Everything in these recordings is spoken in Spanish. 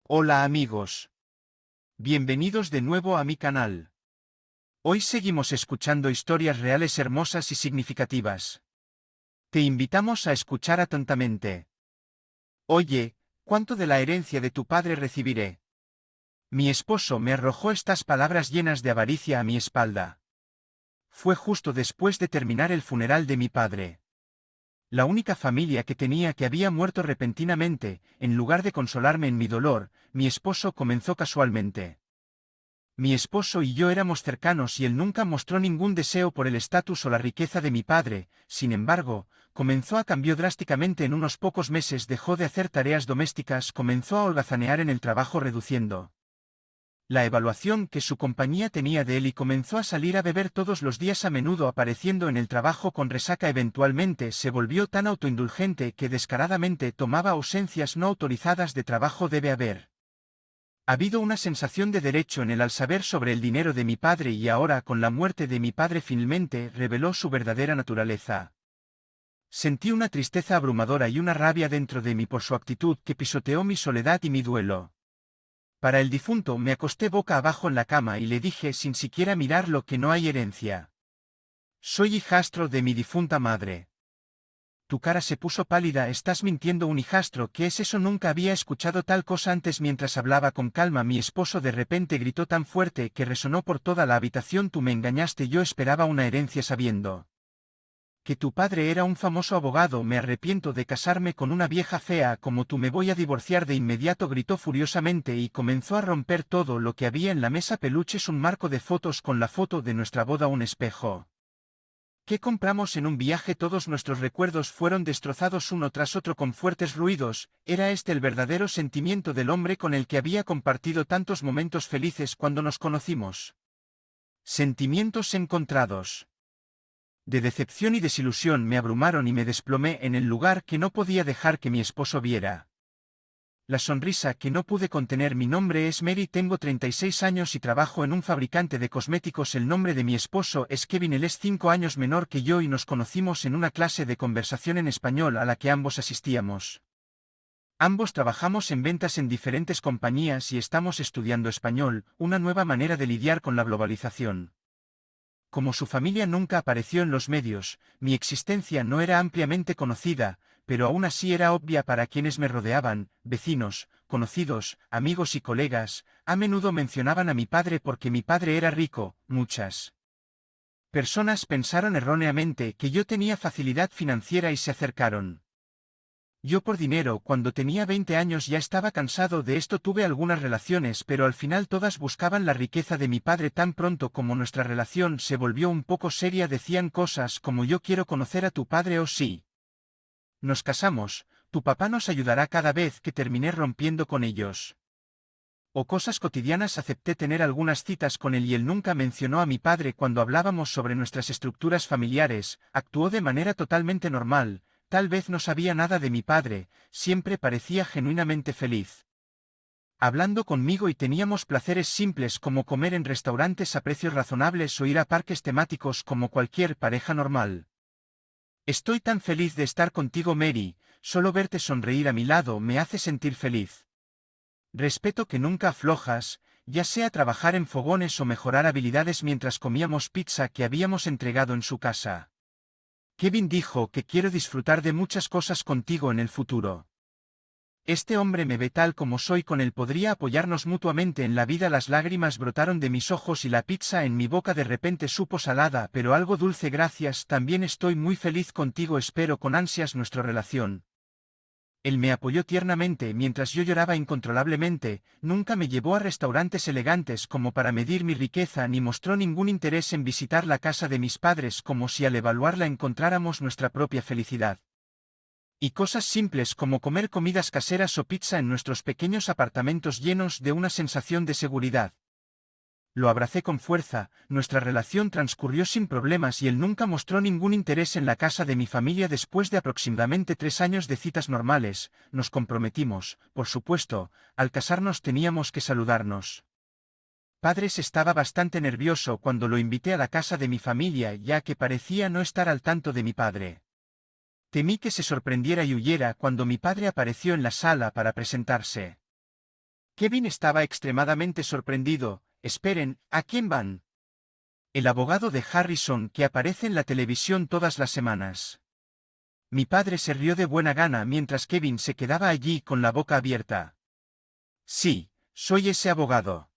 Hola amigos. Bienvenidos de nuevo a mi canal. Hoy seguimos escuchando historias reales hermosas y significativas. Te invitamos a escuchar atentamente. Oye, ¿cuánto de la herencia de tu padre recibiré? Mi esposo me arrojó estas palabras llenas de avaricia a mi espalda. Fue justo después de terminar el funeral de mi padre. La única familia que tenía que había muerto repentinamente, en lugar de consolarme en mi dolor, mi esposo comenzó casualmente. Mi esposo y yo éramos cercanos y él nunca mostró ningún deseo por el estatus o la riqueza de mi padre, sin embargo, cambió drásticamente en unos pocos meses, dejó de hacer tareas domésticas, comenzó a holgazanear en el trabajo reduciendo la evaluación que su compañía tenía de él y comenzó a salir a beber todos los días, a menudo apareciendo en el trabajo con resaca. Eventualmente se volvió tan autoindulgente que descaradamente tomaba ausencias no autorizadas de trabajo. Debe haber habido una sensación de derecho en él al saber sobre el dinero de mi padre, y ahora con la muerte de mi padre finalmente reveló su verdadera naturaleza. Sentí una tristeza abrumadora y una rabia dentro de mí por su actitud que pisoteó mi soledad y mi duelo. Para el difunto me acosté boca abajo en la cama y le dije sin siquiera mirarlo que no hay herencia. Soy hijastro de mi difunta madre. Tu cara se puso pálida. Estás mintiendo. ¿Un hijastro? ¿Qué es eso? Nunca había escuchado tal cosa antes. Mientras hablaba con calma, mi esposo de repente gritó tan fuerte que resonó por toda la habitación. Tú me engañaste. Yo esperaba una herencia sabiendo que tu padre era un famoso abogado. Me arrepiento de casarme con una vieja fea como tú. Me voy a divorciar de inmediato, gritó furiosamente y comenzó a romper todo lo que había en la mesa: peluches, un marco de fotos con la foto de nuestra boda, un espejo que compramos en un viaje. Todos nuestros recuerdos fueron destrozados uno tras otro con fuertes ruidos. ¿Era este el verdadero sentimiento del hombre con el que había compartido tantos momentos felices cuando nos conocimos? Sentimientos encontrados de decepción y desilusión me abrumaron y me desplomé en el lugar que no podía dejar que mi esposo viera la sonrisa que no pude contener. Mi nombre es Mary, tengo 36 años y trabajo en un fabricante de cosméticos. El nombre de mi esposo es Kevin, él es 5 años menor que yo y nos conocimos en una clase de conversación en español a la que ambos asistíamos. Ambos trabajamos en ventas en diferentes compañías y estamos estudiando español, una nueva manera de lidiar con la globalización. Como su familia nunca apareció en los medios, mi existencia no era ampliamente conocida, pero aún así era obvia para quienes me rodeaban: vecinos, conocidos, amigos y colegas. A menudo mencionaban a mi padre porque mi padre era rico. Muchas personas pensaron erróneamente que yo tenía facilidad financiera y se acercaron yo por dinero. Cuando tenía 20 años ya estaba cansado de esto. Tuve algunas relaciones, pero al final todas buscaban la riqueza de mi padre. Tan pronto como nuestra relación se volvió un poco seria, decían cosas como: yo quiero conocer a tu padre, o si nos casamos, tu papá nos ayudará. Cada vez que terminé rompiendo con ellos o cosas cotidianas, acepté tener algunas citas con él y él nunca mencionó a mi padre cuando hablábamos sobre nuestras estructuras familiares. Actuó de manera totalmente normal. Tal vez no sabía nada de mi padre, siempre parecía genuinamente feliz hablando conmigo, y teníamos placeres simples como comer en restaurantes a precios razonables o ir a parques temáticos como cualquier pareja normal. Estoy tan feliz de estar contigo, Mary, solo verte sonreír a mi lado me hace sentir feliz. Respeto que nunca aflojas, ya sea trabajar en fogones o mejorar habilidades. Mientras comíamos pizza que habíamos entregado en su casa, Kevin dijo que quiero disfrutar de muchas cosas contigo en el futuro. Este hombre me ve tal como soy, con él podría apoyarnos mutuamente en la vida. Las lágrimas brotaron de mis ojos y la pizza en mi boca de repente supo salada, pero algo dulce. Gracias, también estoy muy feliz contigo, espero con ansias nuestra relación. Él me apoyó tiernamente mientras yo lloraba incontrolablemente. Nunca me llevó a restaurantes elegantes como para medir mi riqueza, ni mostró ningún interés en visitar la casa de mis padres, como si al evaluarla encontráramos nuestra propia felicidad. Y cosas simples como comer comidas caseras o pizza en nuestros pequeños apartamentos llenos de una sensación de seguridad. Lo abracé con fuerza. Nuestra relación transcurrió sin problemas y él nunca mostró ningún interés en la casa de mi familia. Después de aproximadamente 3 años de citas normales, nos comprometimos. Por supuesto, al casarnos teníamos que saludarnos. Padres estaba bastante nervioso cuando lo invité a la casa de mi familia, ya que parecía no estar al tanto de mi padre. Temí que se sorprendiera y huyera cuando mi padre apareció en la sala para presentarse. Kevin estaba extremadamente sorprendido. Esperen, ¿a quién van? El abogado de Harrison que aparece en la televisión todas las semanas. Mi padre se rió de buena gana mientras Kevin se quedaba allí con la boca abierta. Sí, soy ese abogado.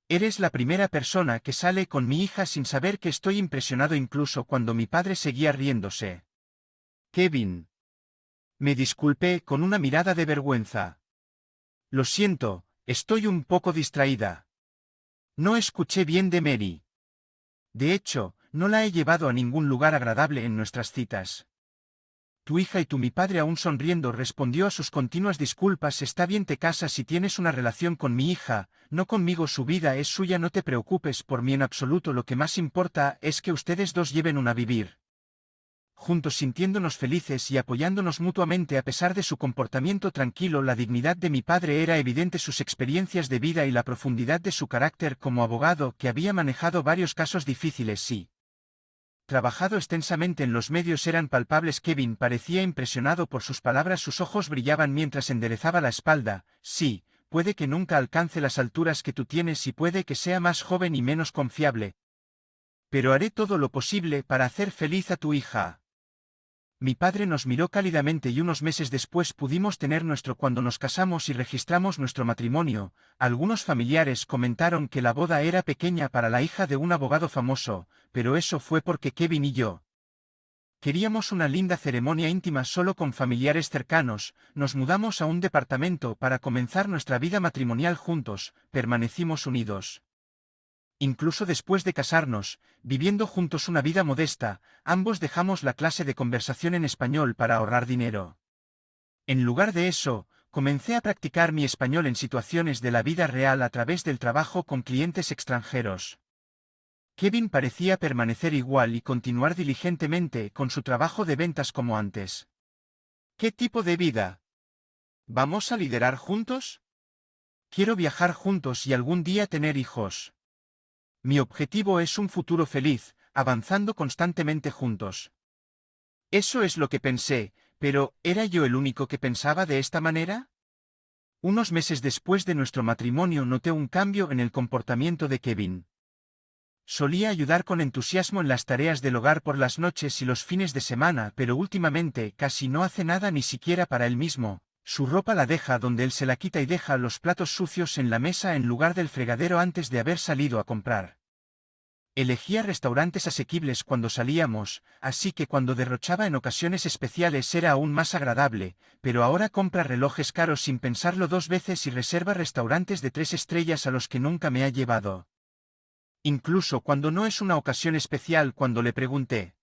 Eres la primera persona que sale con mi hija sin saber que estoy impresionado incluso cuando mi padre seguía riéndose. Kevin. Me disculpé con una mirada de vergüenza. Lo siento, estoy un poco distraída. No escuché bien de Mary. De hecho, no la he llevado a ningún lugar agradable en nuestras citas. Tu hija y mi padre aún sonriendo respondió a sus continuas disculpas. Está bien, te casas y tienes una relación con mi hija, no conmigo, su vida es suya, no te preocupes por mí en absoluto, lo que más importa es que ustedes dos lleven una vivir juntos sintiéndonos felices y apoyándonos mutuamente a pesar de su comportamiento tranquilo. La dignidad de mi padre era evidente, sus experiencias de vida y la profundidad de su carácter como abogado que había manejado varios casos difíciles sí. Trabajado extensamente en los medios eran palpables. Kevin parecía impresionado por sus palabras, sus ojos brillaban mientras enderezaba la espalda. Sí, puede que nunca alcance las alturas que tú tienes y puede que sea más joven y menos confiable. Pero haré todo lo posible para hacer feliz a tu hija. Mi padre nos miró cálidamente y unos meses después pudimos tener cuando nos casamos y registramos nuestro matrimonio. Algunos familiares comentaron que la boda era pequeña para la hija de un abogado famoso, pero eso fue porque Kevin y yo queríamos una linda ceremonia íntima solo con familiares cercanos. Nos mudamos a un departamento para comenzar nuestra vida matrimonial juntos, permanecimos unidos. Incluso después de casarnos, viviendo juntos una vida modesta, ambos dejamos la clase de conversación en español para ahorrar dinero. En lugar de eso, comencé a practicar mi español en situaciones de la vida real a través del trabajo con clientes extranjeros. Kevin parecía permanecer igual y continuar diligentemente con su trabajo de ventas como antes. ¿Qué tipo de vida? ¿Vamos a liderar juntos? Quiero viajar juntos y algún día tener hijos. Mi objetivo es un futuro feliz, avanzando constantemente juntos. Eso es lo que pensé, pero ¿era yo el único que pensaba de esta manera? Unos meses después de nuestro matrimonio noté un cambio en el comportamiento de Kevin. Solía ayudar con entusiasmo en las tareas del hogar por las noches y los fines de semana, pero últimamente casi no hace nada ni siquiera para él mismo. Su ropa la deja donde él se la quita y deja los platos sucios en la mesa en lugar del fregadero antes de haber salido a comprar. Elegía restaurantes asequibles cuando salíamos, así que cuando derrochaba en ocasiones especiales era aún más agradable, pero ahora compra relojes caros sin pensarlo dos veces y reserva restaurantes de 3 estrellas a los que nunca me ha llevado. Incluso cuando no es una ocasión especial. Cuando le pregunté,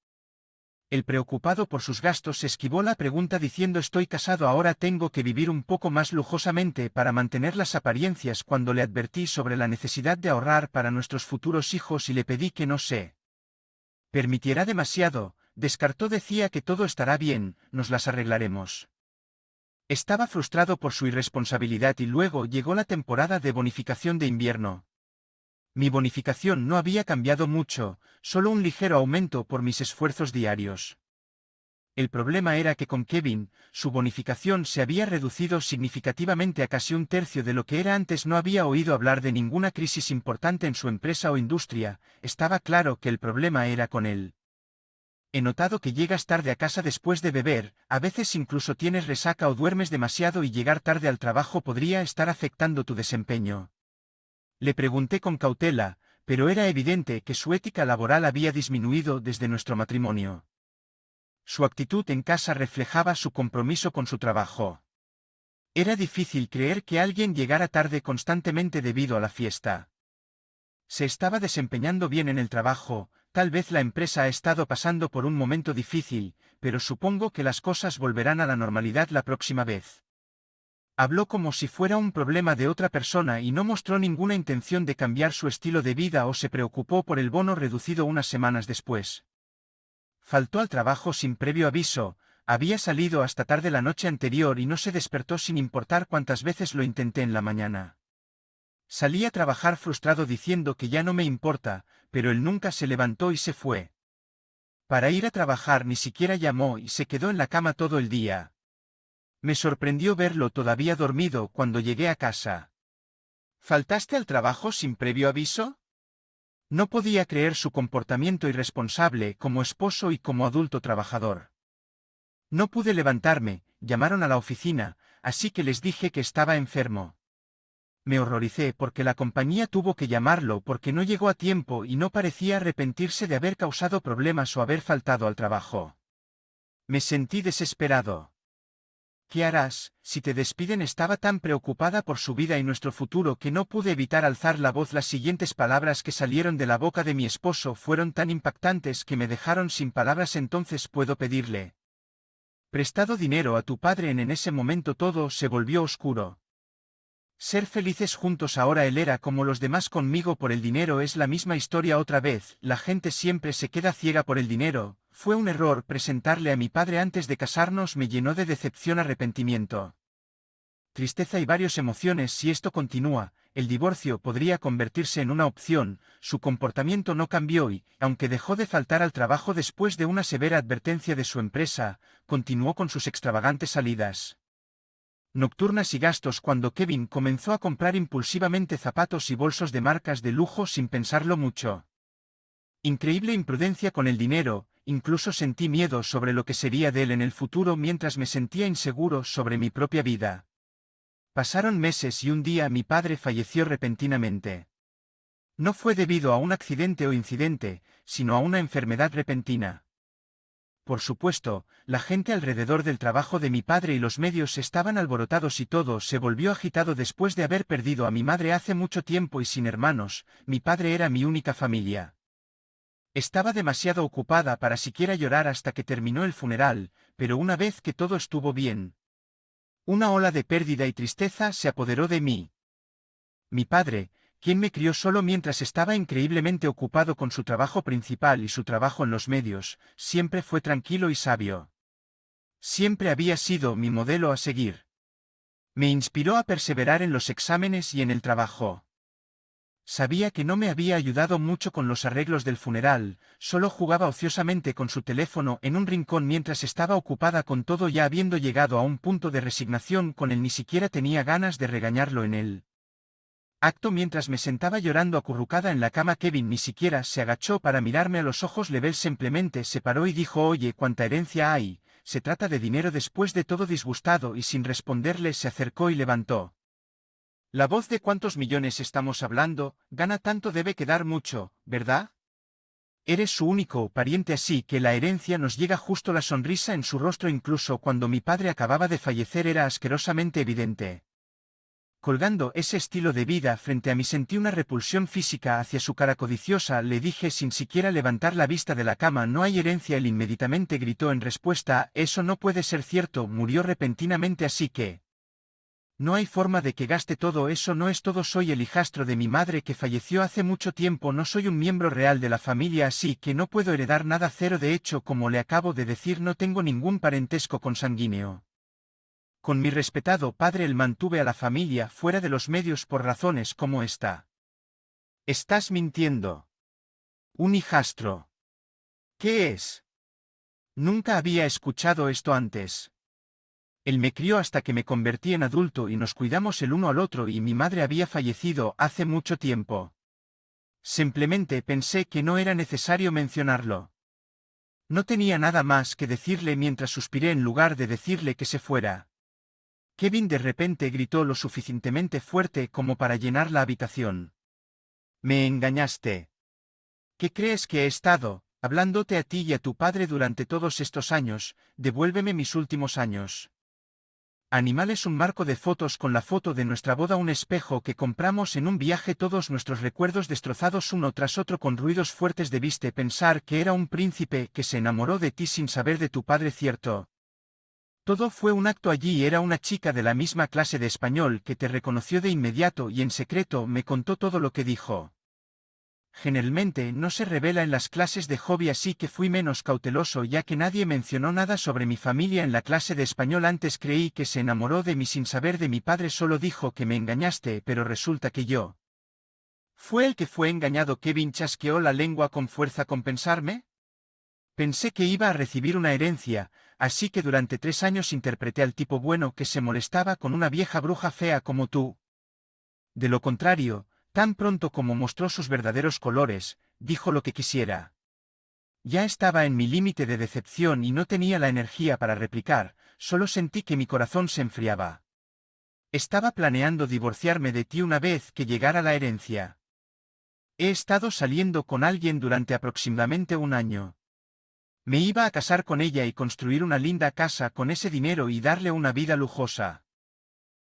el preocupado por sus gastos esquivó la pregunta diciendo estoy casado, ahora tengo que vivir un poco más lujosamente para mantener las apariencias. Cuando le advertí sobre la necesidad de ahorrar para nuestros futuros hijos y le pedí que no se permitiera demasiado, descartó, decía que todo estará bien, nos las arreglaremos. Estaba frustrado por su irresponsabilidad y luego llegó la temporada de bonificación de invierno. Mi bonificación no había cambiado mucho, solo un ligero aumento por mis esfuerzos diarios. El problema era que con Kevin, su bonificación se había reducido significativamente a casi un tercio de lo que era antes. No había oído hablar de ninguna crisis importante en su empresa o industria, estaba claro que el problema era con él. He notado que llegas tarde a casa después de beber, a veces incluso tienes resaca o duermes demasiado y llegar tarde al trabajo podría estar afectando tu desempeño. Le pregunté con cautela, pero era evidente que su ética laboral había disminuido desde nuestro matrimonio. Su actitud en casa reflejaba su compromiso con su trabajo. Era difícil creer que alguien llegara tarde constantemente debido a la fiesta. Se estaba desempeñando bien en el trabajo, tal vez la empresa ha estado pasando por un momento difícil, pero supongo que las cosas volverán a la normalidad la próxima vez. Habló como si fuera un problema de otra persona y no mostró ninguna intención de cambiar su estilo de vida o se preocupó por el bono reducido unas semanas después. Faltó al trabajo sin previo aviso, había salido hasta tarde la noche anterior y no se despertó sin importar cuántas veces lo intenté en la mañana. Salí a trabajar frustrado diciendo que ya no me importa, pero él nunca se levantó y se fue. Para ir a trabajar ni siquiera llamó y se quedó en la cama todo el día. Me sorprendió verlo todavía dormido cuando llegué a casa. ¿Faltaste al trabajo sin previo aviso? No podía creer su comportamiento irresponsable como esposo y como adulto trabajador. No pude levantarme, llamaron a la oficina, así que les dije que estaba enfermo. Me horroricé porque la compañía tuvo que llamarlo porque no llegó a tiempo y no parecía arrepentirse de haber causado problemas o haber faltado al trabajo. Me sentí desesperado. ¿Qué harás, si te despiden? Estaba tan preocupada por su vida y nuestro futuro que no pude evitar alzar la voz. Las siguientes palabras que salieron de la boca de mi esposo fueron tan impactantes que me dejaron sin palabras. Entonces puedo pedirle prestado dinero a tu padre. En ese momento todo se volvió oscuro. Ser felices juntos. Ahora él era como los demás conmigo por el dinero. Es la misma historia otra vez. La gente siempre se queda ciega por el dinero. Fue un error presentarle a mi padre antes de casarnos. Me llenó de decepción, arrepentimiento, tristeza y varias emociones. Si esto continúa, el divorcio podría convertirse en una opción. Su comportamiento no cambió y, aunque dejó de faltar al trabajo después de una severa advertencia de su empresa, continuó con sus extravagantes salidas nocturnas y gastos. Cuando Kevin comenzó a comprar impulsivamente zapatos y bolsos de marcas de lujo sin pensarlo mucho. Increíble imprudencia con el dinero. Incluso sentí miedo sobre lo que sería de él en el futuro mientras me sentía inseguro sobre mi propia vida. Pasaron meses y un día mi padre falleció repentinamente. No fue debido a un accidente o incidente, sino a una enfermedad repentina. Por supuesto, la gente alrededor del trabajo de mi padre y los medios estaban alborotados y todo se volvió agitado después de haber perdido a mi madre hace mucho tiempo y sin hermanos. Mi padre era mi única familia. Estaba demasiado ocupada para siquiera llorar hasta que terminó el funeral, pero una vez que todo estuvo bien, una ola de pérdida y tristeza se apoderó de mí. Mi padre, quien me crió solo mientras estaba increíblemente ocupado con su trabajo principal y su trabajo en los medios, siempre fue tranquilo y sabio. Siempre había sido mi modelo a seguir. Me inspiró a perseverar en los exámenes y en el trabajo. Sabía que no me había ayudado mucho con los arreglos del funeral, solo jugaba ociosamente con su teléfono en un rincón mientras estaba ocupada con todo, ya habiendo llegado a un punto de resignación con él. Ni siquiera tenía ganas de regañarlo en él. Mientras me sentaba llorando acurrucada en la cama, Kevin ni siquiera se agachó para mirarme a los ojos. Level simplemente se paró y dijo: oye, ¿cuánta herencia hay? Se trata de dinero. Después de todo, disgustado y sin responderle, se acercó y levantó la voz. ¿De cuántos millones estamos hablando? Gana tanto, debe quedar mucho, ¿verdad? Eres su único pariente, así que la herencia nos llega justo. La sonrisa en su rostro, incluso cuando mi padre acababa de fallecer, era asquerosamente evidente. Colgando ese estilo de vida frente a mí, sentí una repulsión física hacia su cara codiciosa. Le dije sin siquiera levantar la vista de la cama: no hay herencia. Él inmediatamente gritó en respuesta: eso no puede ser cierto, murió repentinamente, así que no hay forma de que gaste todo eso. No es todo, soy el hijastro de mi madre que falleció hace mucho tiempo, no soy un miembro real de la familia, así que no puedo heredar nada. Cero. De hecho, como le acabo de decir, no tengo ningún parentesco consanguíneo con mi respetado padre. Él mantuve a la familia fuera de los medios por razones como esta. Estás mintiendo. ¿Un hijastro? ¿Qué es? Nunca había escuchado esto antes. Él me crió hasta que me convertí en adulto y nos cuidamos el uno al otro, y mi madre había fallecido hace mucho tiempo. Simplemente pensé que no era necesario mencionarlo. No tenía nada más que decirle mientras suspiré en lugar de decirle que se fuera. Kevin de repente gritó lo suficientemente fuerte como para llenar la habitación. Me engañaste. ¿Qué crees que he estado hablándote a ti y a tu padre durante todos estos años? Devuélveme mis últimos años. Animales, un marco de fotos con la foto de nuestra boda, un espejo que compramos en un viaje, todos nuestros recuerdos destrozados uno tras otro con ruidos fuertes. Debiste pensar que era un príncipe que se enamoró de ti sin saber de tu padre, ¿cierto? Todo fue un acto allí. Era una chica de la misma clase de español que te reconoció de inmediato y en secreto me contó todo lo que dijo. Generalmente no se revela en las clases de hobby, así que fui menos cauteloso ya que nadie mencionó nada sobre mi familia en la clase de español. Antes creí que se enamoró de mí sin saber de mi padre, solo dijo que me engañaste, pero resulta que yo fue el que fue engañado. Kevin chasqueó la lengua con fuerza. ¿Compensarme? Pensé que iba a recibir una herencia, así que durante 3 años interpreté al tipo bueno que se molestaba con una vieja bruja fea como tú. De lo contrario, tan pronto como mostró sus verdaderos colores, dijo lo que quisiera. Ya estaba en mi límite de decepción y no tenía la energía para replicar, solo sentí que mi corazón se enfriaba. Estaba planeando divorciarme de ti una vez que llegara la herencia. He estado saliendo con alguien durante aproximadamente un año. Me iba a casar con ella y construir una linda casa con ese dinero y darle una vida lujosa.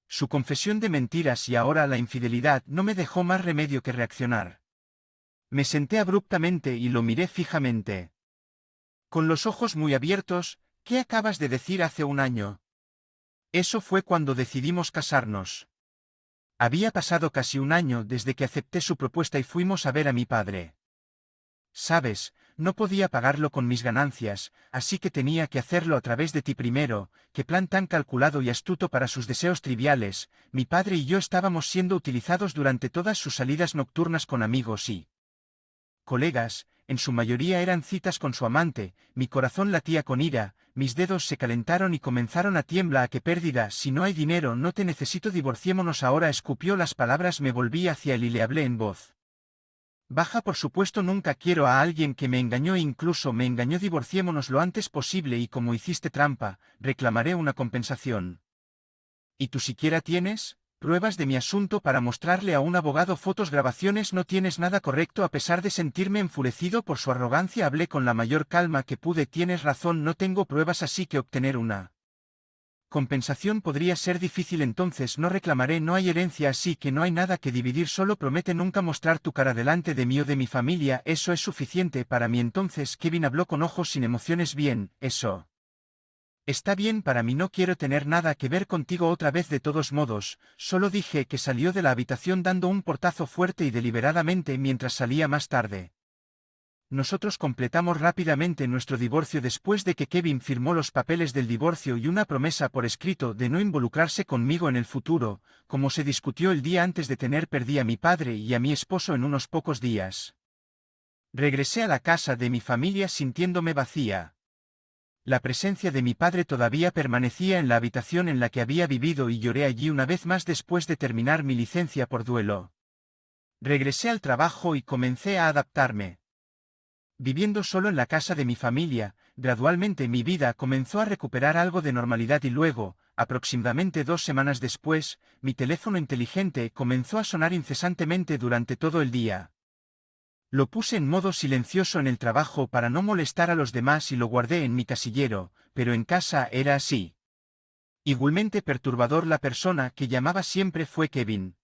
Su confesión de mentiras y ahora la infidelidad no me dejó más remedio que reaccionar. Me senté abruptamente y lo miré fijamente. Con los ojos muy abiertos, ¿qué acabas de decir hace un año? Eso fue cuando decidimos casarnos. Había pasado casi un año desde que acepté su propuesta y fuimos a ver a mi padre. Sabes, no podía pagarlo con mis ganancias, así que tenía que hacerlo a través de ti primero. Qué plan tan calculado y astuto para sus deseos triviales. Mi padre y yo estábamos siendo utilizados durante todas sus salidas nocturnas con amigos y colegas, en su mayoría eran citas con su amante. Mi corazón latía con ira, mis dedos se calentaron y comenzaron a tiemblar. ¿A qué pérdida? Si no hay dinero no te necesito, divorciémonos ahora. Escupió las palabras, me volví hacia él y le hablé en voz baja. Por supuesto nunca quiero a alguien que me engañó e incluso me engañó. Divorciémonos lo antes posible y como hiciste trampa, reclamaré una compensación. ¿Y tú siquiera tienes pruebas de mi asunto para mostrarle a un abogado? Fotos, grabaciones. No tienes nada correcto. A pesar de sentirme enfurecido por su arrogancia hablé con la mayor calma que pude. Tienes razón, no tengo pruebas, así que obtener una compensación podría ser difícil. Entonces no reclamaré. No hay herencia, así que no hay nada que dividir. Solo promete nunca mostrar tu cara delante de mí o de mi familia. Eso es suficiente para mí. Entonces Kevin habló con ojos sin emociones. Bien, eso está bien para mí. No quiero tener nada que ver contigo otra vez. De todos modos, solo dije que salió de la habitación dando un portazo fuerte y deliberadamente mientras salía más tarde. Nosotros completamos rápidamente nuestro divorcio después de que Kevin firmó los papeles del divorcio y una promesa por escrito de no involucrarse conmigo en el futuro. Como se discutió el día antes de tener, perdí a mi padre y a mi esposo en unos pocos días. Regresé a la casa de mi familia sintiéndome vacía. La presencia de mi padre todavía permanecía en la habitación en la que había vivido y lloré allí una vez más después de terminar mi licencia por duelo. Regresé al trabajo y comencé a adaptarme. Viviendo solo en la casa de mi familia, gradualmente mi vida comenzó a recuperar algo de normalidad y luego, aproximadamente 2 semanas después, mi teléfono inteligente comenzó a sonar incesantemente durante todo el día. Lo puse en modo silencioso en el trabajo para no molestar a los demás y lo guardé en mi casillero, pero en casa era así. Igualmente perturbador. La persona que llamaba siempre fue Kevin.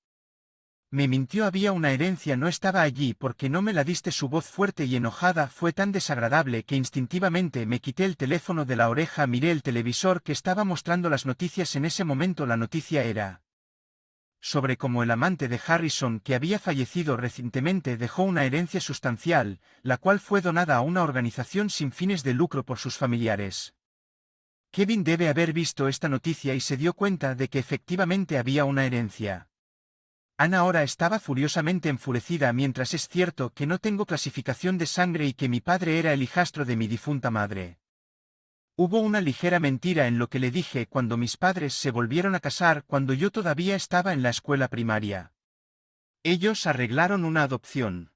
Me mintió, había una herencia, no estaba allí porque no me la diste. Su voz fuerte y enojada fue tan desagradable que instintivamente me quité el teléfono de la oreja. Miré el televisor que estaba mostrando las noticias. En ese momento la noticia era sobre cómo el amante de Harrison, que había fallecido recientemente, dejó una herencia sustancial, la cual fue donada a una organización sin fines de lucro por sus familiares. Kevin debe haber visto esta noticia y se dio cuenta de que efectivamente había una herencia. Ana ahora estaba furiosamente enfurecida. Mientras es cierto que no tengo clasificación de sangre y que mi padre era el hijastro de mi difunta madre. Hubo una ligera mentira en lo que le dije cuando mis padres se volvieron a casar cuando yo todavía estaba en la escuela primaria. Ellos arreglaron una adopción.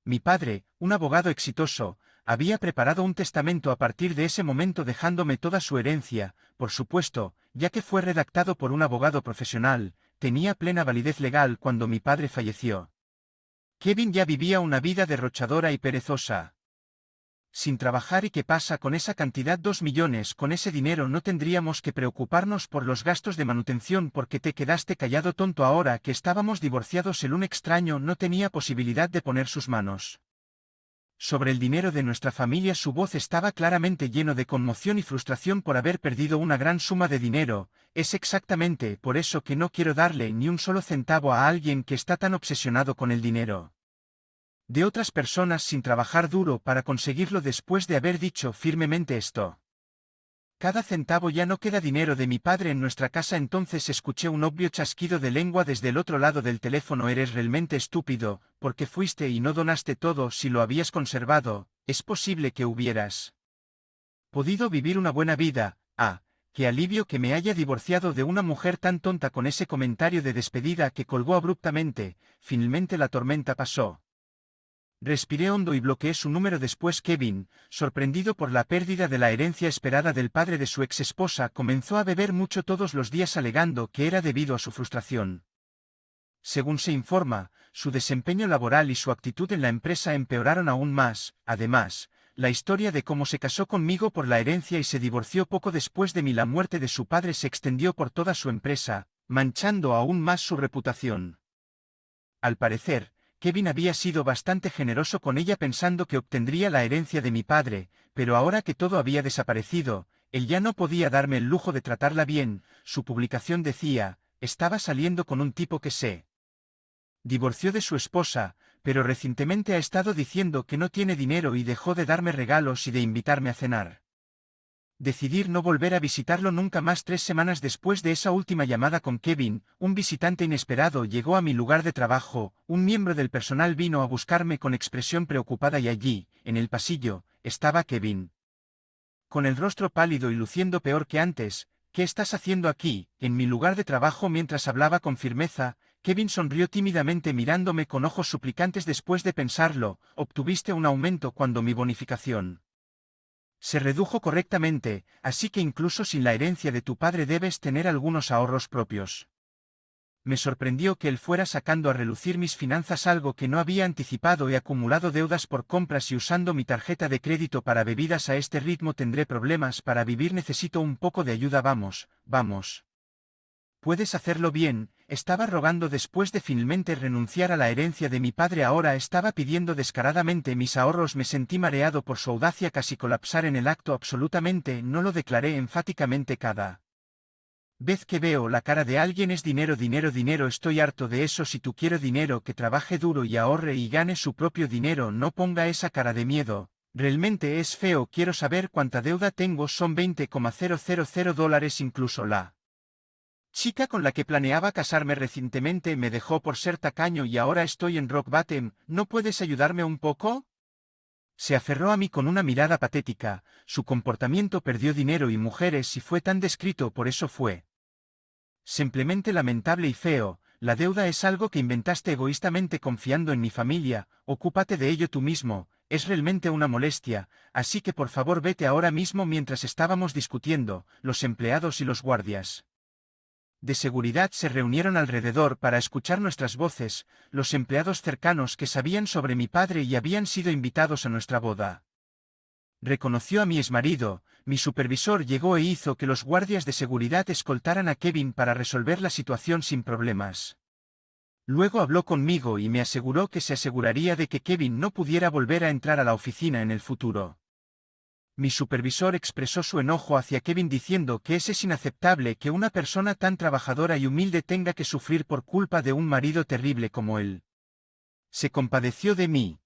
Mi padre, un abogado exitoso, había preparado un testamento a partir de ese momento dejándome toda su herencia, por supuesto, ya que fue redactado por un abogado profesional. Tenía plena validez legal cuando mi padre falleció. Kevin ya vivía una vida derrochadora y perezosa. Sin trabajar. ¿Y qué pasa con esa cantidad? 2 millones. Con ese dinero no tendríamos que preocuparnos por los gastos de manutención. ¿Porque te quedaste callado, tonto? Ahora que estábamos divorciados, un extraño no tenía posibilidad de poner sus manos sobre el dinero de nuestra familia. Su voz estaba claramente lleno de conmoción y frustración por haber perdido una gran suma de dinero. Es exactamente por eso que no quiero darle ni un solo centavo a alguien que está tan obsesionado con el dinero de otras personas sin trabajar duro para conseguirlo. Después de haber dicho firmemente esto, cada centavo ya no queda dinero de mi padre en nuestra casa. Entonces escuché un obvio chasquido de lengua desde el otro lado del teléfono. Eres realmente estúpido, porque fuiste y no donaste todo. Si lo habías conservado, es posible que hubieras podido vivir una buena vida. Qué alivio que me haya divorciado de una mujer tan tonta. Con ese comentario de despedida que colgó abruptamente, finalmente la tormenta pasó. Respiré hondo y bloqueé su número. Después Kevin, sorprendido por la pérdida de la herencia esperada del padre de su ex esposa, comenzó a beber mucho todos los días alegando que era debido a su frustración. Según se informa, su desempeño laboral y su actitud en la empresa empeoraron aún más. Además, la historia de cómo se casó conmigo por la herencia y se divorció poco después de la muerte de su padre se extendió por toda su empresa, manchando aún más su reputación. Al parecer, Kevin había sido bastante generoso con ella pensando que obtendría la herencia de mi padre, pero ahora que todo había desaparecido, él ya no podía darme el lujo de tratarla bien. Su publicación decía: estaba saliendo con un tipo que se divorció de su esposa, pero recientemente ha estado diciendo que no tiene dinero y dejó de darme regalos y de invitarme a cenar. Decidí no volver a visitarlo nunca más. 3 semanas después de esa última llamada con Kevin, un visitante inesperado llegó a mi lugar de trabajo. Un miembro del personal vino a buscarme con expresión preocupada y allí, en el pasillo, estaba Kevin. Con el rostro pálido y luciendo peor que antes. ¿Qué estás haciendo aquí, en mi lugar de trabajo? Mientras hablaba con firmeza, Kevin sonrió tímidamente mirándome con ojos suplicantes. Después de pensarlo, obtuviste un aumento cuando mi bonificación se redujo correctamente, así que incluso sin la herencia de tu padre debes tener algunos ahorros propios. Me sorprendió que él fuera sacando a relucir mis finanzas, algo que no había anticipado. He acumulado deudas por compras y usando mi tarjeta de crédito para bebidas. A este ritmo tendré problemas para vivir. Necesito un poco de ayuda. Vamos. Puedes hacerlo bien, estaba rogando después de finalmente renunciar a la herencia de mi padre. Ahora estaba pidiendo descaradamente mis ahorros. Me sentí mareado por su audacia, casi colapsar en el acto. Absolutamente no, lo declaré enfáticamente. Cada vez que veo la cara de alguien es dinero, dinero, dinero. Estoy harto de eso. Si tú quieres dinero, que trabaje duro y ahorre y gane su propio dinero. No ponga esa cara de miedo. Realmente es feo. Quiero saber cuánta deuda tengo. Son $20,000. Incluso la chica con la que planeaba casarme recientemente me dejó por ser tacaño y ahora estoy en rock bottom. ¿No puedes ayudarme un poco? Se aferró a mí con una mirada patética. Su comportamiento perdió dinero y mujeres y fue tan descrito. Por eso fue simplemente lamentable y feo. La deuda es algo que inventaste egoístamente confiando en mi familia. Ocúpate de ello tú mismo. Es realmente una molestia, así que por favor vete ahora mismo. Mientras estábamos discutiendo, los empleados y los guardias de seguridad se reunieron alrededor para escuchar nuestras voces. Los empleados cercanos que sabían sobre mi padre y habían sido invitados a nuestra boda. Reconoció a mi exmarido. Mi supervisor llegó e hizo que los guardias de seguridad escoltaran a Kevin para resolver la situación sin problemas. Luego habló conmigo y me aseguró que se aseguraría de que Kevin no pudiera volver a entrar a la oficina en el futuro. Mi supervisor expresó su enojo hacia Kevin diciendo que es inaceptable que una persona tan trabajadora y humilde tenga que sufrir por culpa de un marido terrible como él. Se compadeció de mí.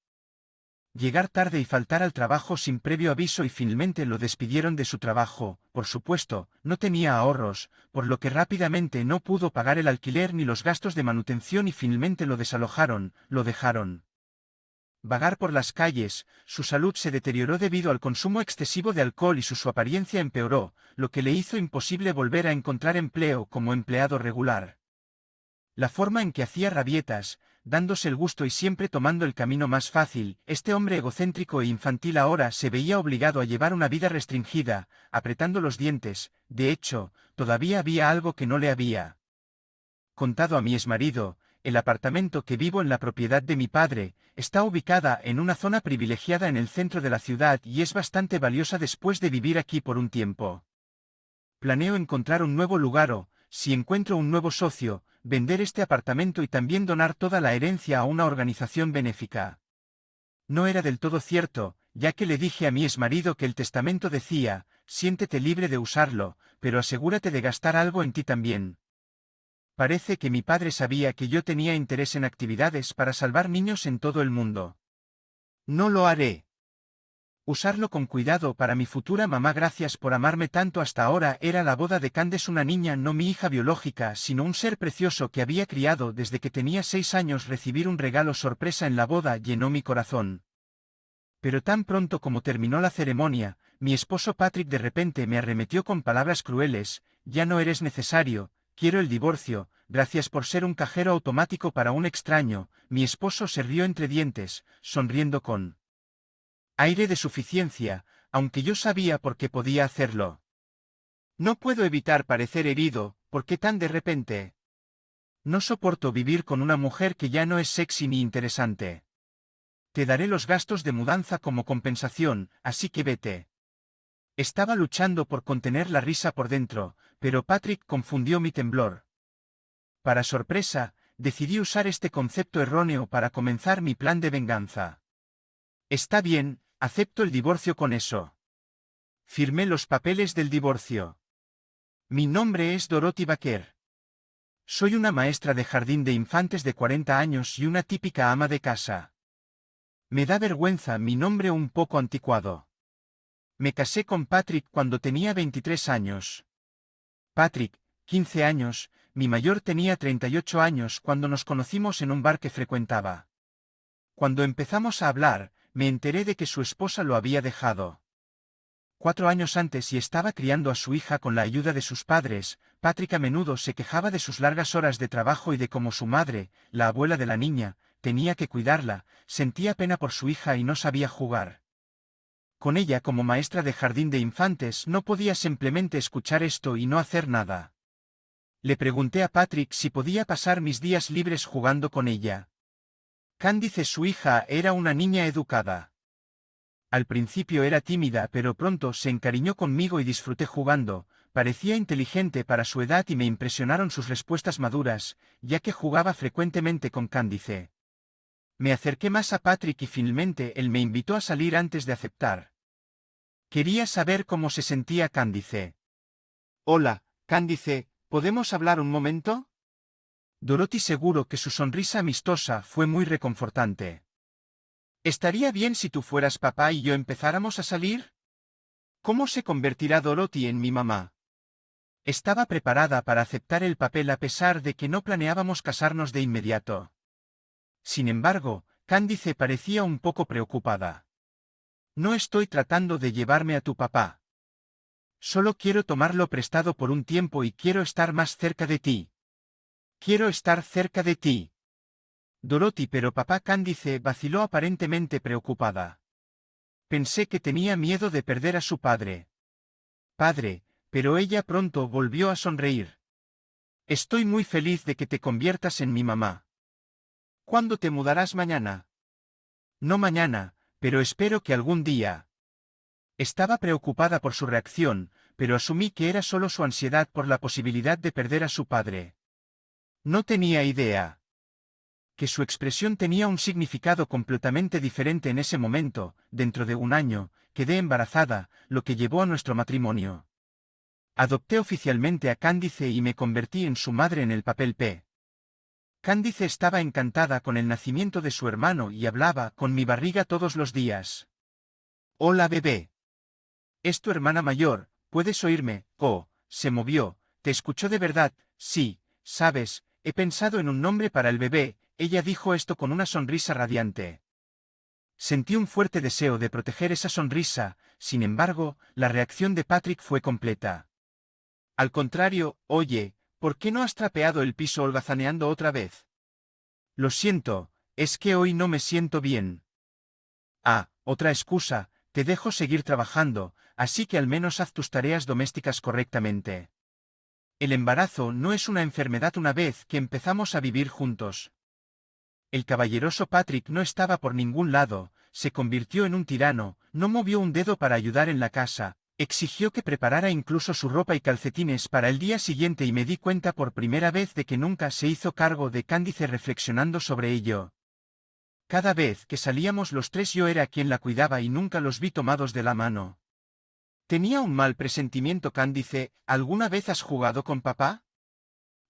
Llegar tarde y faltar al trabajo sin previo aviso y finalmente lo despidieron de su trabajo. Por supuesto, no tenía ahorros, por lo que rápidamente no pudo pagar el alquiler ni los gastos de manutención y finalmente lo desalojaron, lo dejaron vagar por las calles. Su salud se deterioró debido al consumo excesivo de alcohol y su apariencia empeoró, lo que le hizo imposible volver a encontrar empleo como empleado regular. La forma en que hacía rabietas, dándose el gusto y siempre tomando el camino más fácil, este hombre egocéntrico e infantil ahora se veía obligado a llevar una vida restringida, apretando los dientes. De hecho, todavía había algo que no le había contado a mi exmarido. El apartamento que vivo en la propiedad de mi padre está ubicada en una zona privilegiada en el centro de la ciudad y es bastante valiosa después de vivir aquí por un tiempo. Planeo encontrar un nuevo lugar o, si encuentro un nuevo socio, vender este apartamento y también donar toda la herencia a una organización benéfica. No era del todo cierto, ya que le dije a mi exmarido que el testamento decía: siéntete libre de usarlo, pero asegúrate de gastar algo en ti también. Parece que mi padre sabía que yo tenía interés en actividades para salvar niños en todo el mundo. No lo haré. Usarlo con cuidado para mi futura mamá. Gracias por amarme tanto hasta ahora. Era la boda de Candace, una niña, no mi hija biológica, sino un ser precioso que había criado desde que tenía 6 años. Recibir un regalo sorpresa en la boda llenó mi corazón. Pero tan pronto como terminó la ceremonia, mi esposo Patrick de repente me arremetió con palabras crueles: ya no eres necesario, quiero el divorcio, gracias por ser un cajero automático para un extraño. Mi esposo se rió entre dientes, sonriendo con aire de suficiencia, aunque yo sabía por qué podía hacerlo. No puedo evitar parecer herido. ¿Por qué tan de repente? No soporto vivir con una mujer que ya no es sexy ni interesante. Te daré los gastos de mudanza como compensación, así que vete. Estaba luchando por contener la risa por dentro, pero Patrick confundió mi temblor. Para sorpresa, decidí usar este concepto erróneo para comenzar mi plan de venganza. Está bien, acepto el divorcio con eso. Firmé los papeles del divorcio. Mi nombre es Dorothy Baker. Soy una maestra de jardín de infantes de 40 años y una típica ama de casa. Me da vergüenza mi nombre un poco anticuado. Me casé con Patrick cuando tenía 23 años. Patrick, 15 años, mi mayor tenía 38 años cuando nos conocimos en un bar que frecuentaba. Cuando empezamos a hablar, me enteré de que su esposa lo había dejado 4 años antes y estaba criando a su hija con la ayuda de sus padres. Patrick a menudo se quejaba de sus largas horas de trabajo y de cómo su madre, la abuela de la niña, tenía que cuidarla, sentía pena por su hija y no sabía jugar con ella como maestra de jardín de infantes. No podía simplemente escuchar esto y no hacer nada. Le pregunté a Patrick si podía pasar mis días libres jugando con ella. Candice, su hija, era una niña educada. Al principio era tímida, pero pronto se encariñó conmigo y disfruté jugando. Parecía inteligente para su edad y me impresionaron sus respuestas maduras, ya que jugaba frecuentemente con Candice. Me acerqué más a Patrick y finalmente él me invitó a salir antes de aceptar. Quería saber cómo se sentía Candice. Hola, Candice, ¿podemos hablar un momento? Dorothy, seguro que su sonrisa amistosa fue muy reconfortante. ¿Estaría bien si tú fueras papá y yo empezáramos a salir? ¿Cómo se convertirá Dorothy en mi mamá? Estaba preparada para aceptar el papel a pesar de que no planeábamos casarnos de inmediato. Sin embargo, Candice parecía un poco preocupada. No estoy tratando de llevarme a tu papá. Solo quiero tomarlo prestado por un tiempo y quiero estar más cerca de ti. Quiero estar cerca de ti. Dorothy, pero papá. Candice vaciló aparentemente preocupada. Pensé que tenía miedo de perder a su padre. Padre, pero ella pronto volvió a sonreír. Estoy muy feliz de que te conviertas en mi mamá. ¿Cuándo te mudarás mañana? No mañana, pero espero que algún día. Estaba preocupada por su reacción, pero asumí que era solo su ansiedad por la posibilidad de perder a su padre. No tenía idea que su expresión tenía un significado completamente diferente en ese momento. Dentro de un año, quedé embarazada, lo que llevó a nuestro matrimonio. Adopté oficialmente a Candice y me convertí en su madre en el papel P. Candice estaba encantada con el nacimiento de su hermano y hablaba con mi barriga todos los días. Hola, bebé. Es tu hermana mayor, ¿puedes oírme? Oh, se movió. ¿Te escuchó de verdad? Sí, sabes, he pensado en un nombre para el bebé. Ella dijo esto con una sonrisa radiante. Sentí un fuerte deseo de proteger esa sonrisa. Sin embargo, la reacción de Patrick fue completa. Al contrario, oye, ¿por qué no has trapeado el piso holgazaneando otra vez? Lo siento, es que hoy no me siento bien. Ah, otra excusa, te dejo seguir trabajando, así que al menos haz tus tareas domésticas correctamente. El embarazo no es una enfermedad una vez que empezamos a vivir juntos. El caballeroso Patrick no estaba por ningún lado, se convirtió en un tirano, no movió un dedo para ayudar en la casa, exigió que preparara incluso su ropa y calcetines para el día siguiente y me di cuenta por primera vez de que nunca se hizo cargo de Candice. Reflexionando sobre ello. Cada vez que salíamos los tres yo era quien la cuidaba y nunca los vi tomados de la mano. Tenía un mal presentimiento. Candice, ¿alguna vez has jugado con papá?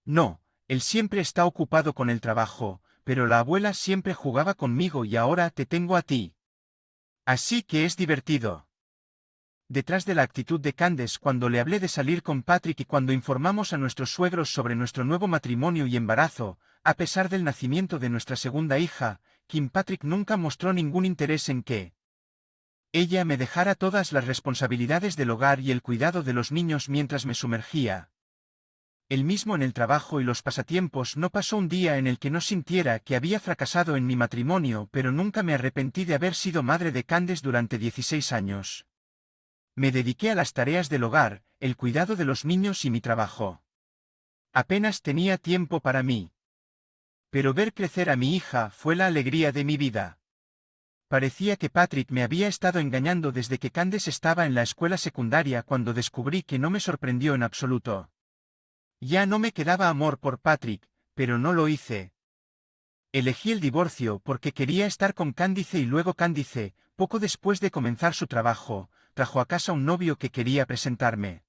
No, él siempre está ocupado con el trabajo, pero la abuela siempre jugaba conmigo y ahora te tengo a ti. Así que es divertido. Detrás de la actitud de Candace cuando le hablé de salir con Patrick y cuando informamos a nuestros suegros sobre nuestro nuevo matrimonio y embarazo, a pesar del nacimiento de nuestra segunda hija, Kim, Patrick nunca mostró ningún interés en qué ella me dejara todas las responsabilidades del hogar y el cuidado de los niños mientras me sumergía. El mismo en el trabajo y los pasatiempos. No pasó un día en el que no sintiera que había fracasado en mi matrimonio, pero nunca me arrepentí de haber sido madre de Candace durante 16 años. Me dediqué a las tareas del hogar, el cuidado de los niños y mi trabajo. Apenas tenía tiempo para mí. Pero ver crecer a mi hija fue la alegría de mi vida. Parecía que Patrick me había estado engañando desde que Candace estaba en la escuela secundaria, cuando descubrí que no me sorprendió en absoluto. Ya no me quedaba amor por Patrick, pero no lo hice. Elegí el divorcio porque quería estar con Candice, y luego Candice, poco después de comenzar su trabajo, trajo a casa un novio que quería presentarme.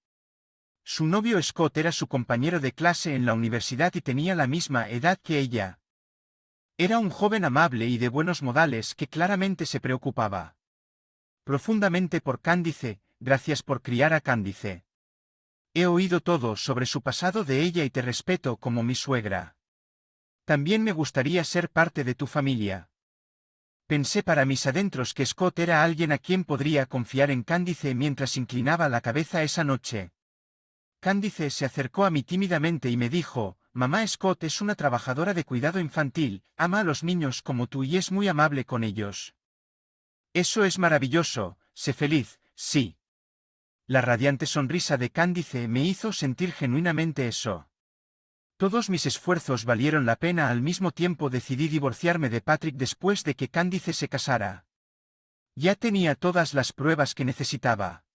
Su novio Scott era su compañero de clase en la universidad y tenía la misma edad que ella. Era un joven amable y de buenos modales que claramente se preocupaba profundamente por Candice. Gracias por criar a Candice. He oído todo sobre su pasado de ella y te respeto como mi suegra. También me gustaría ser parte de tu familia. Pensé para mis adentros que Scott era alguien a quien podría confiar en Candice mientras inclinaba la cabeza esa noche. Candice se acercó a mí tímidamente y me dijo: «Mamá, Scott es una trabajadora de cuidado infantil, ama a los niños como tú y es muy amable con ellos». «Eso es maravilloso, sé feliz, sí». La radiante sonrisa de Candice me hizo sentir genuinamente eso. Todos mis esfuerzos valieron la pena. Al mismo tiempo decidí divorciarme de Patrick después de que Candice se casara. Ya tenía todas las pruebas que necesitaba.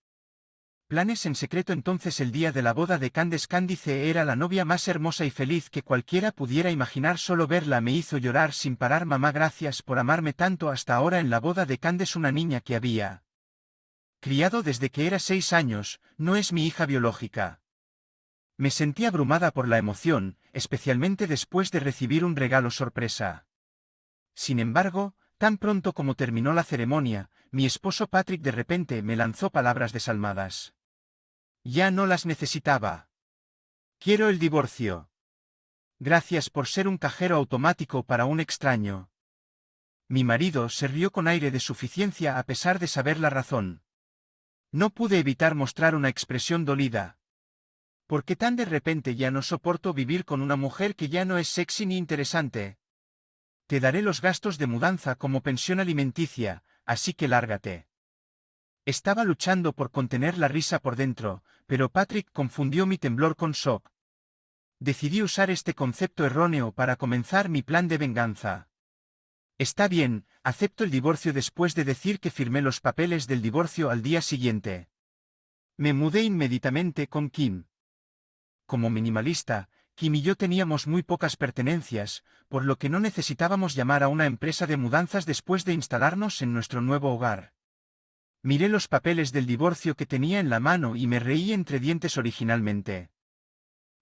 Planes en secreto. Entonces, el día de la boda de Candace, Candice era la novia más hermosa y feliz que cualquiera pudiera imaginar. Solo verla me hizo llorar sin parar. Mamá, gracias por amarme tanto hasta ahora. En la boda de Candace, una niña que había criado desde que era 6 años, no es mi hija biológica. Me sentí abrumada por la emoción, especialmente después de recibir un regalo sorpresa. Sin embargo, tan pronto como terminó la ceremonia, mi esposo Patrick de repente me lanzó palabras desalmadas. Ya no las necesitaba. Quiero el divorcio. Gracias por ser un cajero automático para un extraño. Mi marido se rió con aire de suficiencia a pesar de saber la razón. No pude evitar mostrar una expresión dolida. ¿Por qué tan de repente? Ya no soporto vivir con una mujer que ya no es sexy ni interesante. Te daré los gastos de mudanza como pensión alimenticia, así que lárgate. Estaba luchando por contener la risa por dentro, pero Patrick confundió mi temblor con shock. Decidí usar este concepto erróneo para comenzar mi plan de venganza. Está bien, acepto el divorcio. Después de decir que firmé los papeles del divorcio al día siguiente, me mudé inmediatamente con Kim. Como minimalista, Kim y yo teníamos muy pocas pertenencias, por lo que no necesitábamos llamar a una empresa de mudanzas después de instalarnos en nuestro nuevo hogar. Miré los papeles del divorcio que tenía en la mano y me reí entre dientes. Originalmente,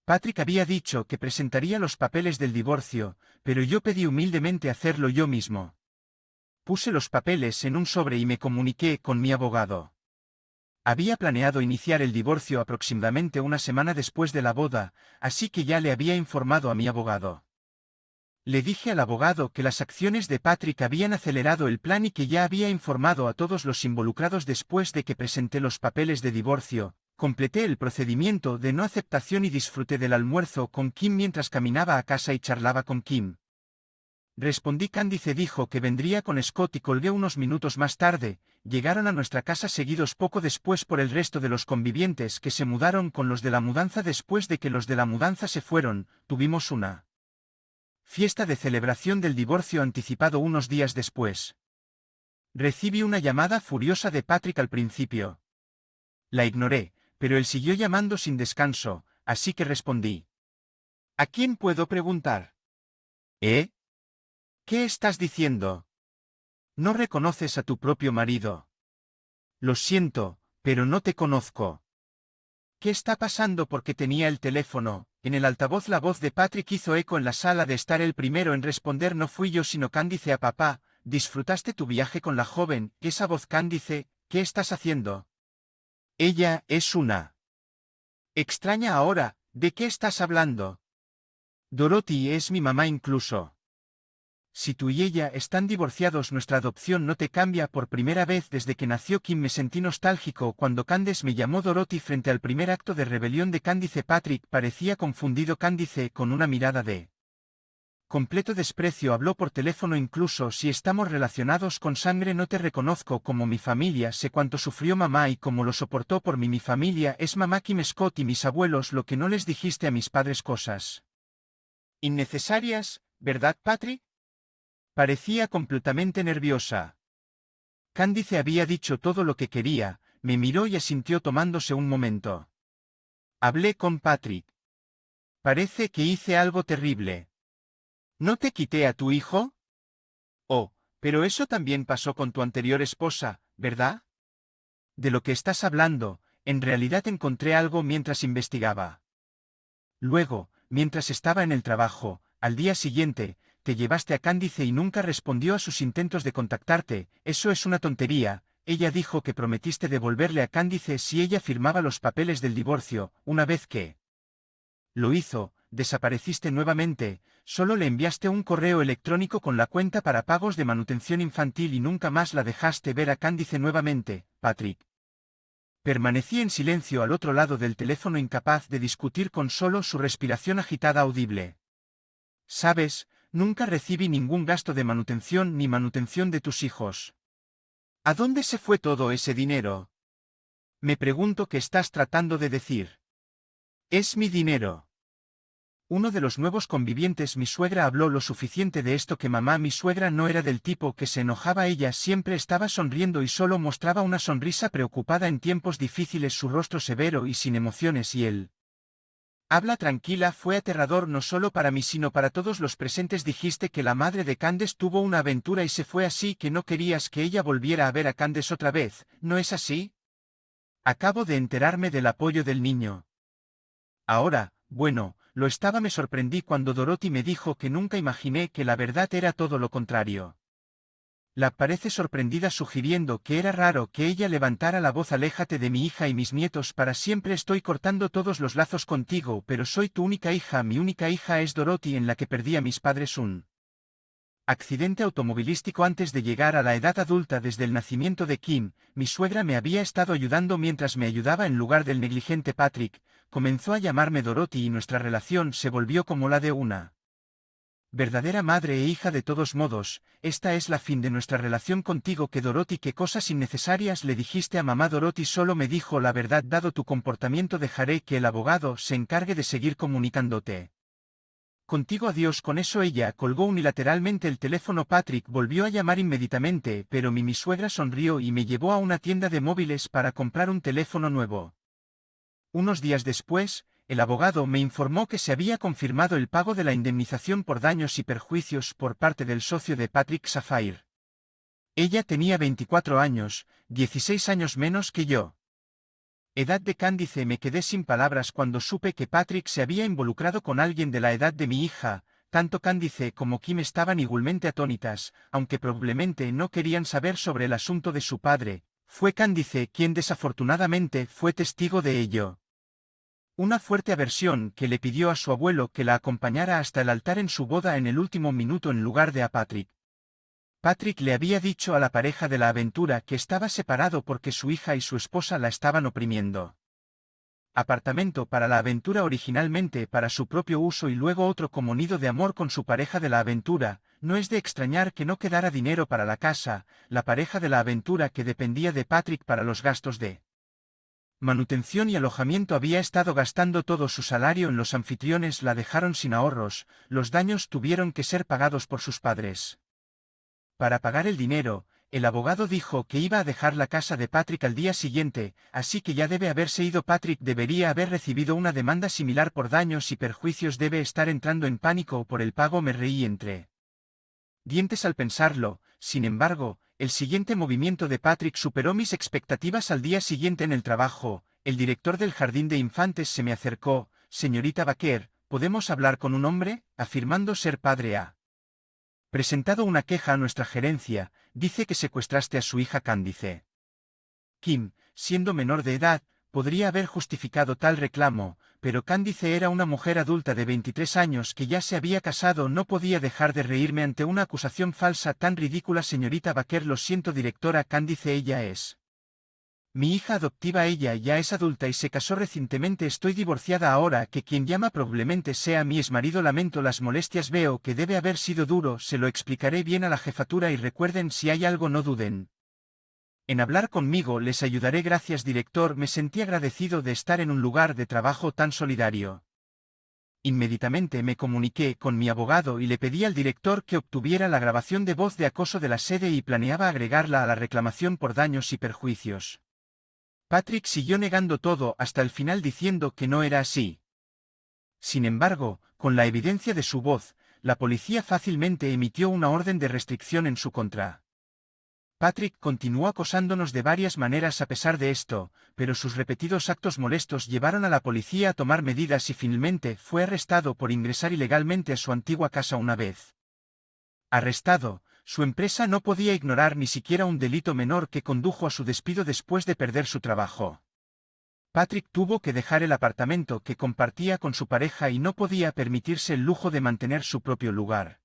Patrick había dicho que presentaría los papeles del divorcio, pero yo pedí humildemente hacerlo yo mismo. Puse los papeles en un sobre y me comuniqué con mi abogado. Había planeado iniciar el divorcio aproximadamente una semana después de la boda, así que ya le había informado a mi abogado. Le dije al abogado que las acciones de Patrick habían acelerado el plan y que ya había informado a todos los involucrados. Después de que presenté los papeles de divorcio, completé el procedimiento de no aceptación y disfruté del almuerzo con Kim mientras caminaba a casa y charlaba con Kim. Respondí. Candice dijo que vendría con Scott y colgué. Unos minutos más tarde, llegaron a nuestra casa seguidos poco después por el resto de los convivientes que se mudaron con los de la mudanza. Después de que los de la mudanza se fueron, tuvimos una fiesta de celebración del divorcio anticipado. Unos días después, recibí una llamada furiosa de Patrick. Al principio la ignoré, pero él siguió llamando sin descanso, así que respondí. ¿A quién puedo preguntar? ¿Eh? ¿Qué estás diciendo? ¿No reconoces a tu propio marido? Lo siento, pero no te conozco. ¿Qué está pasando? Porque tenía el teléfono en el altavoz. La voz de Patrick hizo eco en la sala de estar. El primero en responder no fui yo sino Candice. A papá, ¿disfrutaste tu viaje con la joven? Esa voz. Candice, ¿qué estás haciendo? Ella es una extraña ahora. ¿De qué estás hablando? Dorothy es mi mamá incluso. Si tú y ella están divorciados, nuestra adopción no te cambia. Por primera vez desde que nació Kim me sentí nostálgico cuando Candace me llamó Dorothy frente al primer acto de rebelión de Candice. Patrick parecía confundido. Candice, con una mirada de completo desprecio, habló por teléfono. Incluso si estamos relacionados con sangre, no te reconozco como mi familia. Sé cuánto sufrió mamá y cómo lo soportó por mí. Mi familia es mamá, Kim Scott y mis abuelos. Lo que no les dijiste a mis padres, cosas innecesarias, ¿verdad, Patrick? Parecía completamente nerviosa. Candice había dicho todo lo que quería, me miró y asintió tomándose un momento. Hablé con Patrick. Parece que hice algo terrible. ¿No te quité a tu hijo? Oh, pero eso también pasó con tu anterior esposa, ¿verdad? De lo que estás hablando, en realidad encontré algo mientras investigaba. Luego, mientras estaba en el trabajo, al día siguiente, te llevaste a Candice y nunca respondió a sus intentos de contactarte. Eso es una tontería. Ella dijo que prometiste devolverle a Candice si ella firmaba los papeles del divorcio. Una vez que lo hizo, desapareciste nuevamente. Solo le enviaste un correo electrónico con la cuenta para pagos de manutención infantil y nunca más la dejaste ver a Candice nuevamente, Patrick. Permanecí en silencio al otro lado del teléfono, incapaz de discutir, con solo su respiración agitada audible. Sabes, nunca recibí ningún gasto de manutención ni manutención de tus hijos. ¿A dónde se fue todo ese dinero? Me pregunto qué estás tratando de decir. Es mi dinero. Uno de los nuevos convivientes, mi suegra, habló lo suficiente de esto que mamá. Mi suegra no era del tipo que se enojaba. Ella siempre estaba sonriendo y solo mostraba una sonrisa preocupada en tiempos difíciles, su rostro severo y sin emociones, y él habla tranquila. Fue aterrador no solo para mí sino para todos los presentes. Dijiste que la madre de Candace tuvo una aventura y se fue, así que no querías que ella volviera a ver a Candace otra vez, ¿no es así? Acabo de enterarme del apoyo del niño. Ahora, bueno, lo estaba. Me sorprendí cuando Dorothy me dijo que nunca imaginé que la verdad era todo lo contrario. La parece sorprendida, sugiriendo que era raro que ella levantara la voz. Aléjate de mi hija y mis nietos para siempre. Estoy cortando todos los lazos contigo, pero soy tu única hija. Mi única hija es Dorothy, en la que perdí a mis padres un accidente automovilístico antes de llegar a la edad adulta. Desde el nacimiento de Kim, mi suegra me había estado ayudando mientras me ayudaba en lugar del negligente Patrick. Comenzó a llamarme Dorothy y nuestra relación se volvió como la de una verdadera madre e hija. De todos modos, esta es la fin de nuestra relación contigo. ¿Qué, Dorothy? ¿Qué cosas innecesarias le dijiste a mamá? Dorothy solo me dijo la verdad. Dado tu comportamiento, dejaré que el abogado se encargue de seguir comunicándote contigo. Adiós. Con eso ella colgó unilateralmente el teléfono. Patrick volvió a llamar inmediatamente, pero mi suegra sonrió y me llevó a una tienda de móviles para comprar un teléfono nuevo. Unos días después, el abogado me informó que se había confirmado el pago de la indemnización por daños y perjuicios por parte del socio de Patrick, Sapphire. Ella tenía 24 años, 16 años menos que yo. Edad de Candice. Me quedé sin palabras cuando supe que Patrick se había involucrado con alguien de la edad de mi hija. Tanto Candice como Kim estaban igualmente atónitas, aunque probablemente no querían saber sobre el asunto de su padre. Fue Candice quien desafortunadamente fue testigo de ello. Una fuerte aversión que le pidió a su abuelo que la acompañara hasta el altar en su boda en el último minuto en lugar de a Patrick. Patrick le había dicho a la pareja de la aventura que estaba separado porque su hija y su esposa la estaban oprimiendo. Apartamento para la aventura, originalmente para su propio uso y luego otro como nido de amor con su pareja de la aventura. No es de extrañar que no quedara dinero para la casa. La pareja de la aventura, que dependía de Patrick para los gastos de manutención y alojamiento, había estado gastando todo su salario en los anfitriones. La dejaron sin ahorros. Los daños tuvieron que ser pagados por sus padres. Para pagar el dinero, el abogado dijo que iba a dejar la casa de Patrick al día siguiente, así que ya debe haberse ido. Patrick debería haber recibido una demanda similar por daños y perjuicios. Debe estar entrando en pánico por el pago. Me reí entre dientes al pensarlo. Sin embargo, el siguiente movimiento de Patrick superó mis expectativas. Al día siguiente en el trabajo, el director del jardín de infantes se me acercó. Señorita Baker, ¿podemos hablar con un hombre? Afirmando ser padre ha presentado una queja a nuestra gerencia. Dice que secuestraste a su hija Candice. Kim, siendo menor de edad, podría haber justificado tal reclamo, pero Cándice era una mujer adulta de 23 años que ya se había casado. No podía dejar de reírme ante una acusación falsa tan ridícula. Señorita Baker, lo siento, directora Cándice, ella es mi hija adoptiva. Ella ya es adulta y se casó recientemente. Estoy divorciada ahora. Que quien llama probablemente sea mi exmarido. Lamento las molestias. Veo que debe haber sido duro. Se lo explicaré bien a la jefatura y recuerden, si hay algo no duden en hablar conmigo. Les ayudaré. Gracias, director. Me sentí agradecido de estar en un lugar de trabajo tan solidario. Inmediatamente me comuniqué con mi abogado y le pedí al director que obtuviera la grabación de voz de acoso de la sede y planeaba agregarla a la reclamación por daños y perjuicios. Patrick siguió negando todo hasta el final, diciendo que no era así. Sin embargo, con la evidencia de su voz, la policía fácilmente emitió una orden de restricción en su contra. Patrick continuó acosándonos de varias maneras a pesar de esto, pero sus repetidos actos molestos llevaron a la policía a tomar medidas y finalmente fue arrestado por ingresar ilegalmente a su antigua casa una vez arrestado. Su empresa no podía ignorar ni siquiera un delito menor que condujo a su despido después de perder su trabajo. Patrick tuvo que dejar el apartamento que compartía con su pareja y no podía permitirse el lujo de mantener su propio lugar.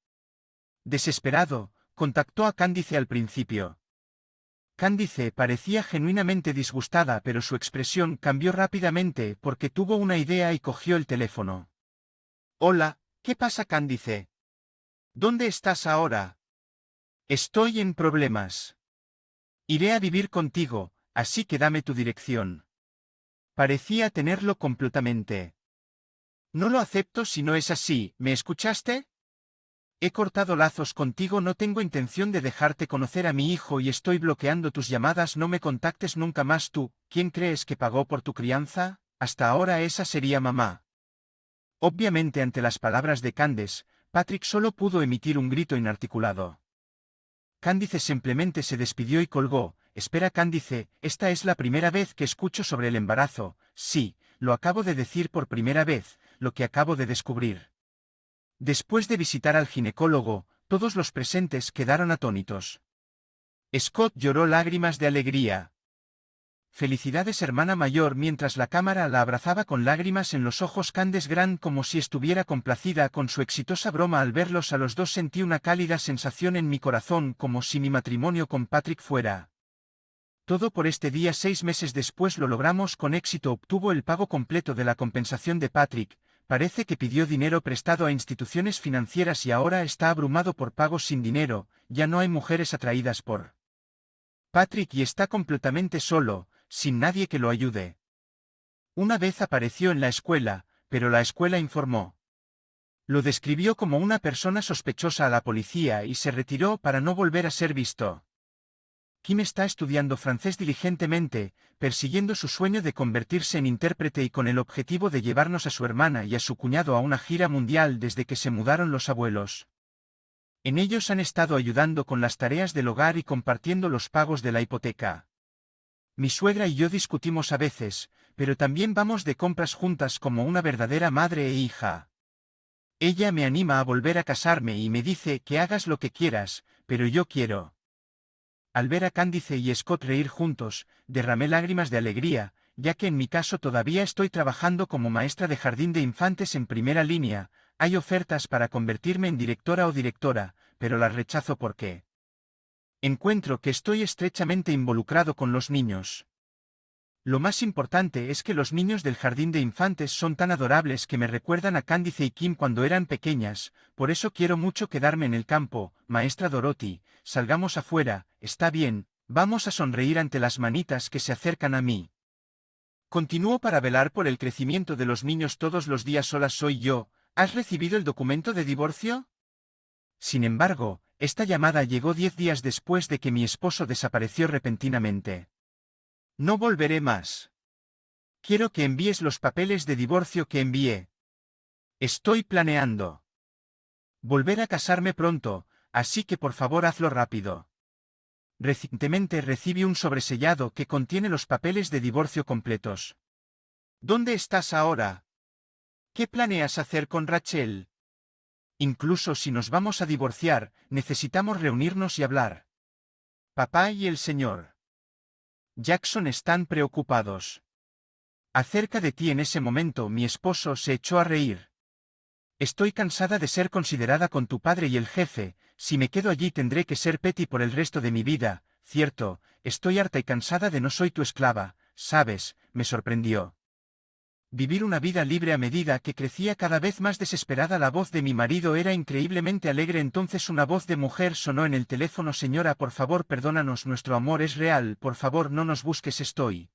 Desesperado, contactó a Cándice al principio. Cándice parecía genuinamente disgustada, pero su expresión cambió rápidamente porque tuvo una idea y cogió el teléfono. Hola, ¿qué pasa, Cándice? ¿Dónde estás ahora? Estoy en problemas. Iré a vivir contigo, así que dame tu dirección. Parecía tenerlo completamente. No lo acepto si no es así. ¿Me escuchaste? He cortado lazos contigo. No tengo intención de dejarte conocer a mi hijo y estoy bloqueando tus llamadas. No me contactes nunca más. Tú, ¿quién crees que pagó por tu crianza? Hasta ahora esa sería mamá. Obviamente, ante las palabras de Candace, Patrick solo pudo emitir un grito inarticulado. Cándice simplemente se despidió y colgó. Espera, Cándice, esta es la primera vez que escucho sobre el embarazo. Sí, lo acabo de decir por primera vez, lo que acabo de descubrir. Después de visitar al ginecólogo, todos los presentes quedaron atónitos. Scott lloró lágrimas de alegría. Felicidades, hermana mayor. Mientras la cámara la abrazaba con lágrimas en los ojos, Candace Grant, como si estuviera complacida con su exitosa broma. Al verlos a los dos sentí una cálida sensación en mi corazón, como si mi matrimonio con Patrick fuera todo por este día. 6 meses después lo logramos con éxito. Obtuvo el pago completo de la compensación de Patrick. Parece que pidió dinero prestado a instituciones financieras y ahora está abrumado por pagos sin dinero. Ya no hay mujeres atraídas por Patrick y está completamente solo, sin nadie que lo ayude. Una vez apareció en la escuela, pero la escuela informó. Lo describió como una persona sospechosa a la policía y se retiró para no volver a ser visto. Kim está estudiando francés diligentemente, persiguiendo su sueño de convertirse en intérprete y con el objetivo de llevarnos a su hermana y a su cuñado a una gira mundial desde que se mudaron los abuelos. En ellos han estado ayudando con las tareas del hogar y compartiendo los pagos de la hipoteca. Mi suegra y yo discutimos a veces, pero también vamos de compras juntas como una verdadera madre e hija. Ella me anima a volver a casarme y me dice que hagas lo que quieras, pero yo quiero. Al ver a Cándice y Scott reír juntos, derramé lágrimas de alegría, ya que en mi caso todavía estoy trabajando como maestra de jardín de infantes en primera línea. Hay ofertas para convertirme en directora o directora, pero las rechazo porque encuentro que estoy estrechamente involucrado con los niños. Lo más importante es que los niños del jardín de infantes son tan adorables que me recuerdan a Cándice y Kim cuando eran pequeñas. Por eso quiero mucho quedarme en el campo. Maestra Dorothy, salgamos afuera. Está bien, vamos a sonreír ante las manitas que se acercan a mí. Continúo para velar por el crecimiento de los niños todos los días. Sola soy yo. ¿Has recibido el documento de divorcio? Sin embargo, esta llamada llegó 10 días después de que mi esposo desapareció repentinamente. No volveré más. Quiero que envíes los papeles de divorcio que envié. Estoy planeando volver a casarme pronto, así que por favor hazlo rápido. Recientemente recibí un sobresellado que contiene los papeles de divorcio completos. ¿Dónde estás ahora? ¿Qué planeas hacer con Rachel? Incluso si nos vamos a divorciar, necesitamos reunirnos y hablar. Papá y el señor Jackson están preocupados. Acerca de ti en ese momento mi esposo se echó a reír. Estoy cansada de ser considerada con tu padre y el jefe, si me quedo allí tendré que ser Petty por el resto de mi vida, cierto, estoy harta y cansada de no soy tu esclava, ¿sabes? Me sorprendió. Vivir una vida libre a medida que crecía cada vez más desesperada. La voz de mi marido era increíblemente alegre. Entonces una voz de mujer sonó en el teléfono. Señora, por favor, perdónanos, nuestro amor es real, por favor no nos busques, estoy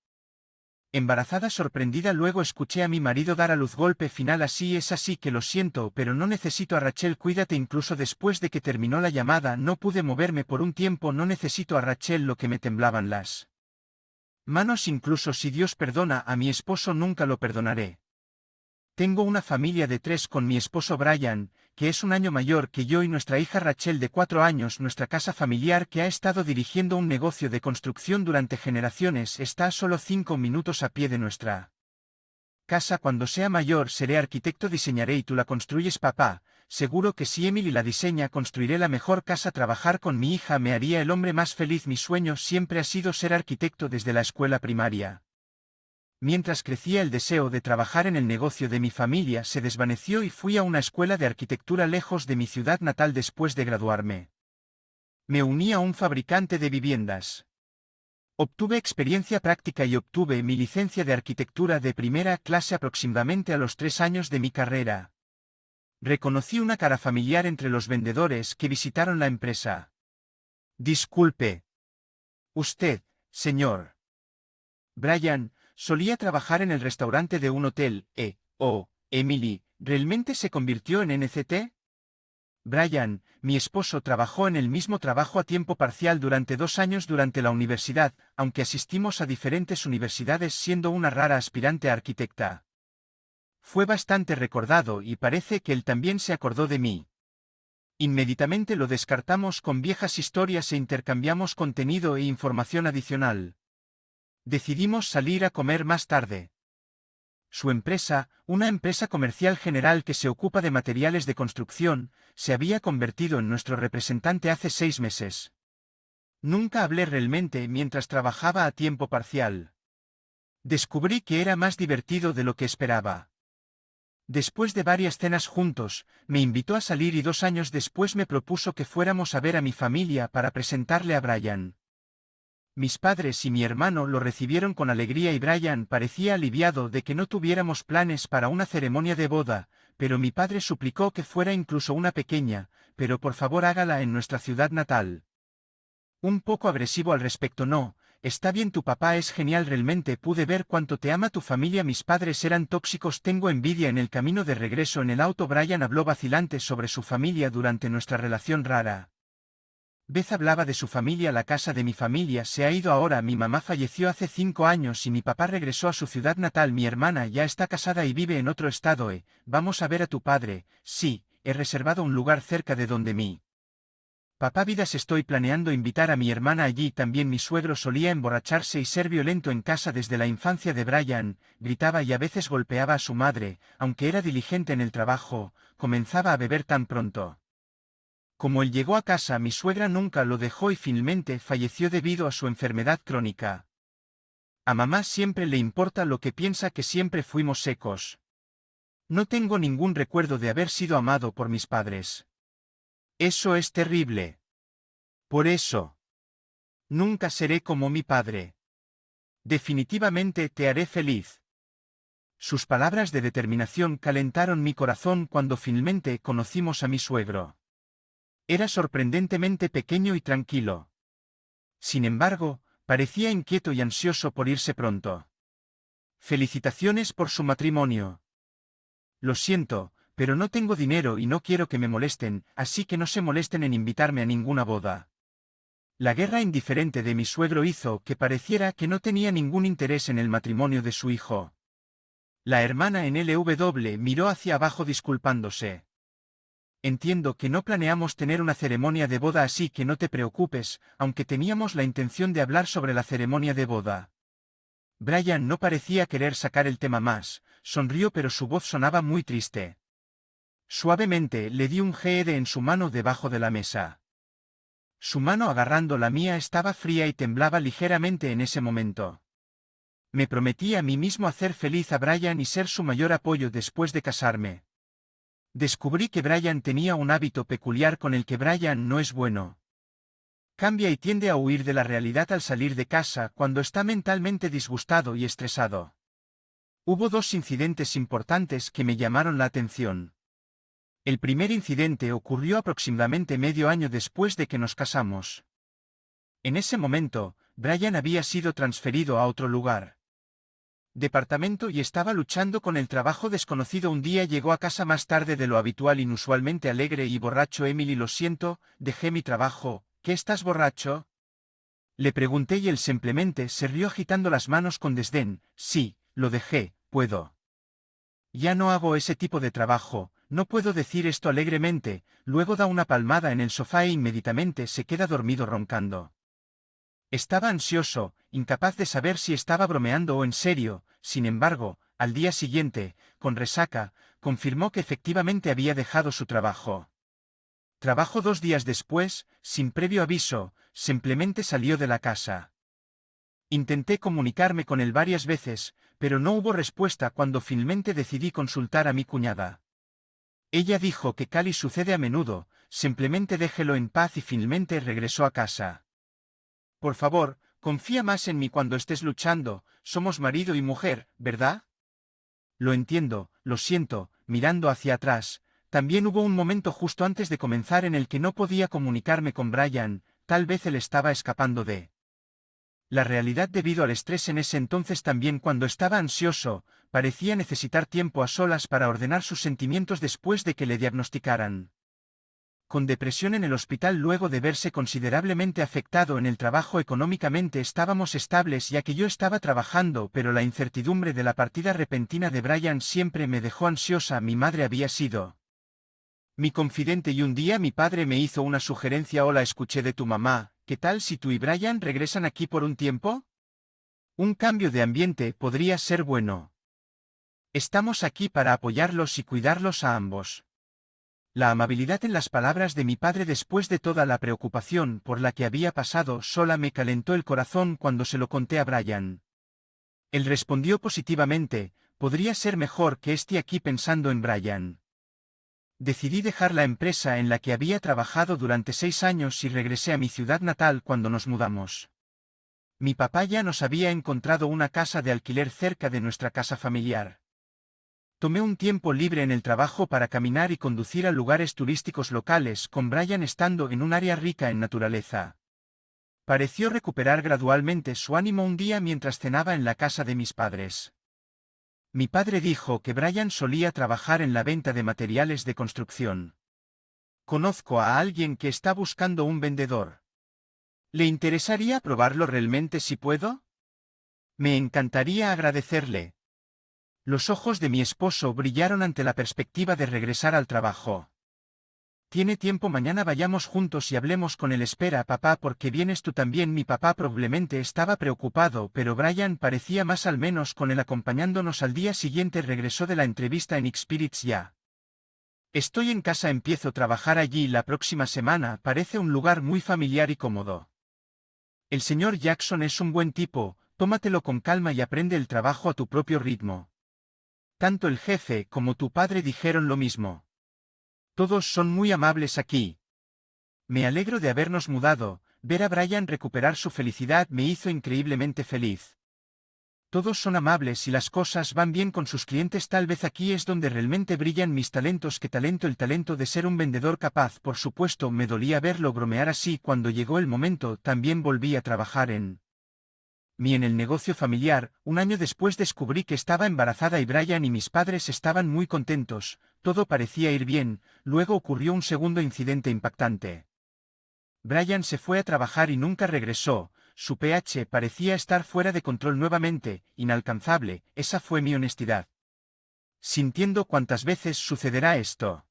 embarazada. Sorprendida, luego escuché a mi marido dar a luz. Golpe final. Así es, así que lo siento, pero no necesito a Rachel, cuídate. Incluso después de que terminó la llamada no pude moverme por un tiempo. No necesito a Rachel, lo que me temblaban las manos. Incluso si Dios perdona a mi esposo nunca lo perdonaré. Tengo una familia de 3 con mi esposo Brian, que es un año mayor que yo, y nuestra hija Rachel de 4 años. Nuestra casa familiar, que ha estado dirigiendo un negocio de construcción durante generaciones, está a solo 5 minutos a pie de nuestra casa. Cuando sea mayor seré arquitecto, diseñaré y tú la construyes, papá. Seguro que si Emily la diseña construiré la mejor casa. Trabajar con mi hija me haría el hombre más feliz. Mi sueño siempre ha sido ser arquitecto desde la escuela primaria. Mientras crecía el deseo de trabajar en el negocio de mi familia se desvaneció y fui a una escuela de arquitectura lejos de mi ciudad natal. Después de graduarme, me uní a un fabricante de viviendas. Obtuve experiencia práctica y obtuve mi licencia de arquitectura de primera clase aproximadamente a los 3 años de mi carrera. Reconocí una cara familiar entre los vendedores que visitaron la empresa. Disculpe. Usted, señor Brian, solía trabajar en el restaurante de un hotel. Emily, ¿realmente se convirtió en NCT? Brian, mi esposo, trabajó en el mismo trabajo a tiempo parcial durante 2 años durante la universidad, aunque asistimos a diferentes universidades, siendo una rara aspirante a arquitecta. Fue bastante recordado y parece que él también se acordó de mí. Inmediatamente lo descartamos con viejas historias e intercambiamos contenido e información adicional. Decidimos salir a comer más tarde. Su empresa, una empresa comercial general que se ocupa de materiales de construcción, se había convertido en nuestro representante hace 6 meses. Nunca hablé realmente mientras trabajaba a tiempo parcial. Descubrí que era más divertido de lo que esperaba. Después de varias cenas juntos, me invitó a salir y 2 años después me propuso que fuéramos a ver a mi familia para presentarle a Brian. Mis padres y mi hermano lo recibieron con alegría y Brian parecía aliviado de que no tuviéramos planes para una ceremonia de boda, pero mi padre suplicó que fuera incluso una pequeña, pero por favor hágala en nuestra ciudad natal. Un poco agresivo al respecto. No, está bien, tu papá es genial, realmente pude ver cuánto te ama tu familia. Mis padres eran tóxicos, tengo envidia. En el camino de regreso en el auto Brian habló vacilante sobre su familia durante nuestra relación rara. Beth hablaba de su familia. La casa de mi familia se ha ido ahora. Mi mamá falleció hace 5 años y mi papá regresó a su ciudad natal. Mi hermana ya está casada y vive en otro estado. Vamos a ver a tu padre. Sí, he reservado un lugar cerca de donde mi papá vidas. Estoy planeando invitar a mi hermana allí también. Mi suegro solía emborracharse y ser violento en casa desde la infancia de Brian, gritaba y a veces golpeaba a su madre, aunque era diligente en el trabajo, comenzaba a beber tan pronto como él llegó a casa. Mi suegra nunca lo dejó y finalmente falleció debido a su enfermedad crónica. A mamá siempre le importa lo que piensa, que siempre fuimos secos. No tengo ningún recuerdo de haber sido amado por mis padres. Eso es terrible. Por eso, nunca seré como mi padre. Definitivamente te haré feliz. Sus palabras de determinación calentaron mi corazón cuando finalmente conocimos a mi suegro. Era sorprendentemente pequeño y tranquilo. Sin embargo, parecía inquieto y ansioso por irse pronto. Felicitaciones por su matrimonio. Lo siento, pero no tengo dinero y no quiero que me molesten, así que no se molesten en invitarme a ninguna boda. La guerra indiferente de mi suegro hizo que pareciera que no tenía ningún interés en el matrimonio de su hijo. La hermana en LW miró hacia abajo disculpándose. Entiendo que no planeamos tener una ceremonia de boda, así que no te preocupes, aunque teníamos la intención de hablar sobre la ceremonia de boda. Brian no parecía querer sacar el tema más, sonrió pero su voz sonaba muy triste. Suavemente le di un GED en su mano debajo de la mesa. Su mano agarrando la mía estaba fría y temblaba ligeramente en ese momento. Me prometí a mí mismo hacer feliz a Brian y ser su mayor apoyo después de casarme. Descubrí que Brian tenía un hábito peculiar con el que Brian no es bueno. Cambia y tiende a huir de la realidad al salir de casa cuando está mentalmente disgustado y estresado. Hubo dos incidentes importantes que me llamaron la atención. El primer incidente ocurrió aproximadamente medio año después de que nos casamos. En ese momento, Brian había sido transferido a otro departamento y estaba luchando con el trabajo desconocido. Un día llegó a casa más tarde de lo habitual, inusualmente alegre y borracho. Emily, lo siento, dejé mi trabajo. ¿Qué, estás borracho? Le pregunté y él simplemente se rió agitando las manos con desdén. Sí, lo dejé, puedo. Ya no hago ese tipo de trabajo, no puedo decir esto alegremente. Luego da una palmada en el sofá e inmediatamente se queda dormido roncando. Estaba ansioso, incapaz de saber si estaba bromeando o en serio. Sin embargo, al día siguiente, con resaca, confirmó que efectivamente había dejado su trabajo. Trabajó 2 días después, sin previo aviso, simplemente salió de la casa. Intenté comunicarme con él varias veces, pero no hubo respuesta. Cuando finalmente decidí consultar a mi cuñada. Ella dijo que Cali sucede a menudo, simplemente déjelo en paz, y finalmente regresó a casa. Por favor, confía más en mí cuando estés luchando, somos marido y mujer, ¿verdad? Lo entiendo, lo siento. Mirando hacia atrás, también hubo un momento justo antes de comenzar en el que no podía comunicarme con Brian. Tal vez él estaba escapando de la realidad debido al estrés en ese entonces. También cuando estaba ansioso, parecía necesitar tiempo a solas para ordenar sus sentimientos después de que le diagnosticaran con depresión en el hospital. Luego de verse considerablemente afectado en el trabajo económicamente. Estábamos estables ya que yo estaba trabajando, pero la incertidumbre de la partida repentina de Brian siempre me dejó ansiosa. Mi madre había sido mi confidente y un día mi padre me hizo una sugerencia. Hola, escuché de tu mamá, ¿qué tal si tú y Brian regresan aquí por un tiempo? Un cambio de ambiente podría ser bueno. Estamos aquí para apoyarlos y cuidarlos a ambos. La amabilidad en las palabras de mi padre después de toda la preocupación por la que había pasado sola me calentó el corazón cuando se lo conté a Brian. Él respondió positivamente, podría ser mejor que esté aquí. Pensando en Brian, decidí dejar la empresa en la que había trabajado durante 6 años y regresé a mi ciudad natal. Cuando nos mudamos, mi papá ya nos había encontrado una casa de alquiler cerca de nuestra casa familiar. Tomé un tiempo libre en el trabajo para caminar y conducir a lugares turísticos locales, con Brian estando en un área rica en naturaleza. Pareció recuperar gradualmente su ánimo un día mientras cenaba en la casa de mis padres. Mi padre dijo que Brian solía trabajar en la venta de materiales de construcción. Conozco a alguien que está buscando un vendedor. ¿Le interesaría probarlo realmente si puedo? Me encantaría agradecerle. Los ojos de mi esposo brillaron ante la perspectiva de regresar al trabajo. ¿Tiene tiempo? Mañana vayamos juntos y hablemos con él. Espera, papá, ¿por qué vienes tú también? Mi papá probablemente estaba preocupado, pero Brian parecía más, al menos con él acompañándonos. Al día siguiente regresó de la entrevista en Xpirits. Ya estoy en casa, empiezo a trabajar allí la próxima semana. Parece un lugar muy familiar y cómodo. El señor Jackson es un buen tipo, tómatelo con calma y aprende el trabajo a tu propio ritmo. Tanto el jefe como tu padre dijeron lo mismo. Todos son muy amables aquí. Me alegro de habernos mudado. Ver a Brian recuperar su felicidad me hizo increíblemente feliz. Todos son amables y las cosas van bien con sus clientes. Tal vez aquí es donde realmente brillan mis talentos. ¿Qué talento? El talento de ser un vendedor capaz. Por supuesto, me dolía verlo bromear así. Cuando llegó el momento, también volví a trabajar en el negocio familiar. Un año después descubrí que estaba embarazada y Brian y mis padres estaban muy contentos. Todo parecía ir bien. Luego ocurrió un segundo incidente impactante. Brian se fue a trabajar y nunca regresó. Su pH parecía estar fuera de control nuevamente, inalcanzable. Esa fue mi honestidad. Sintiendo cuántas veces sucederá esto.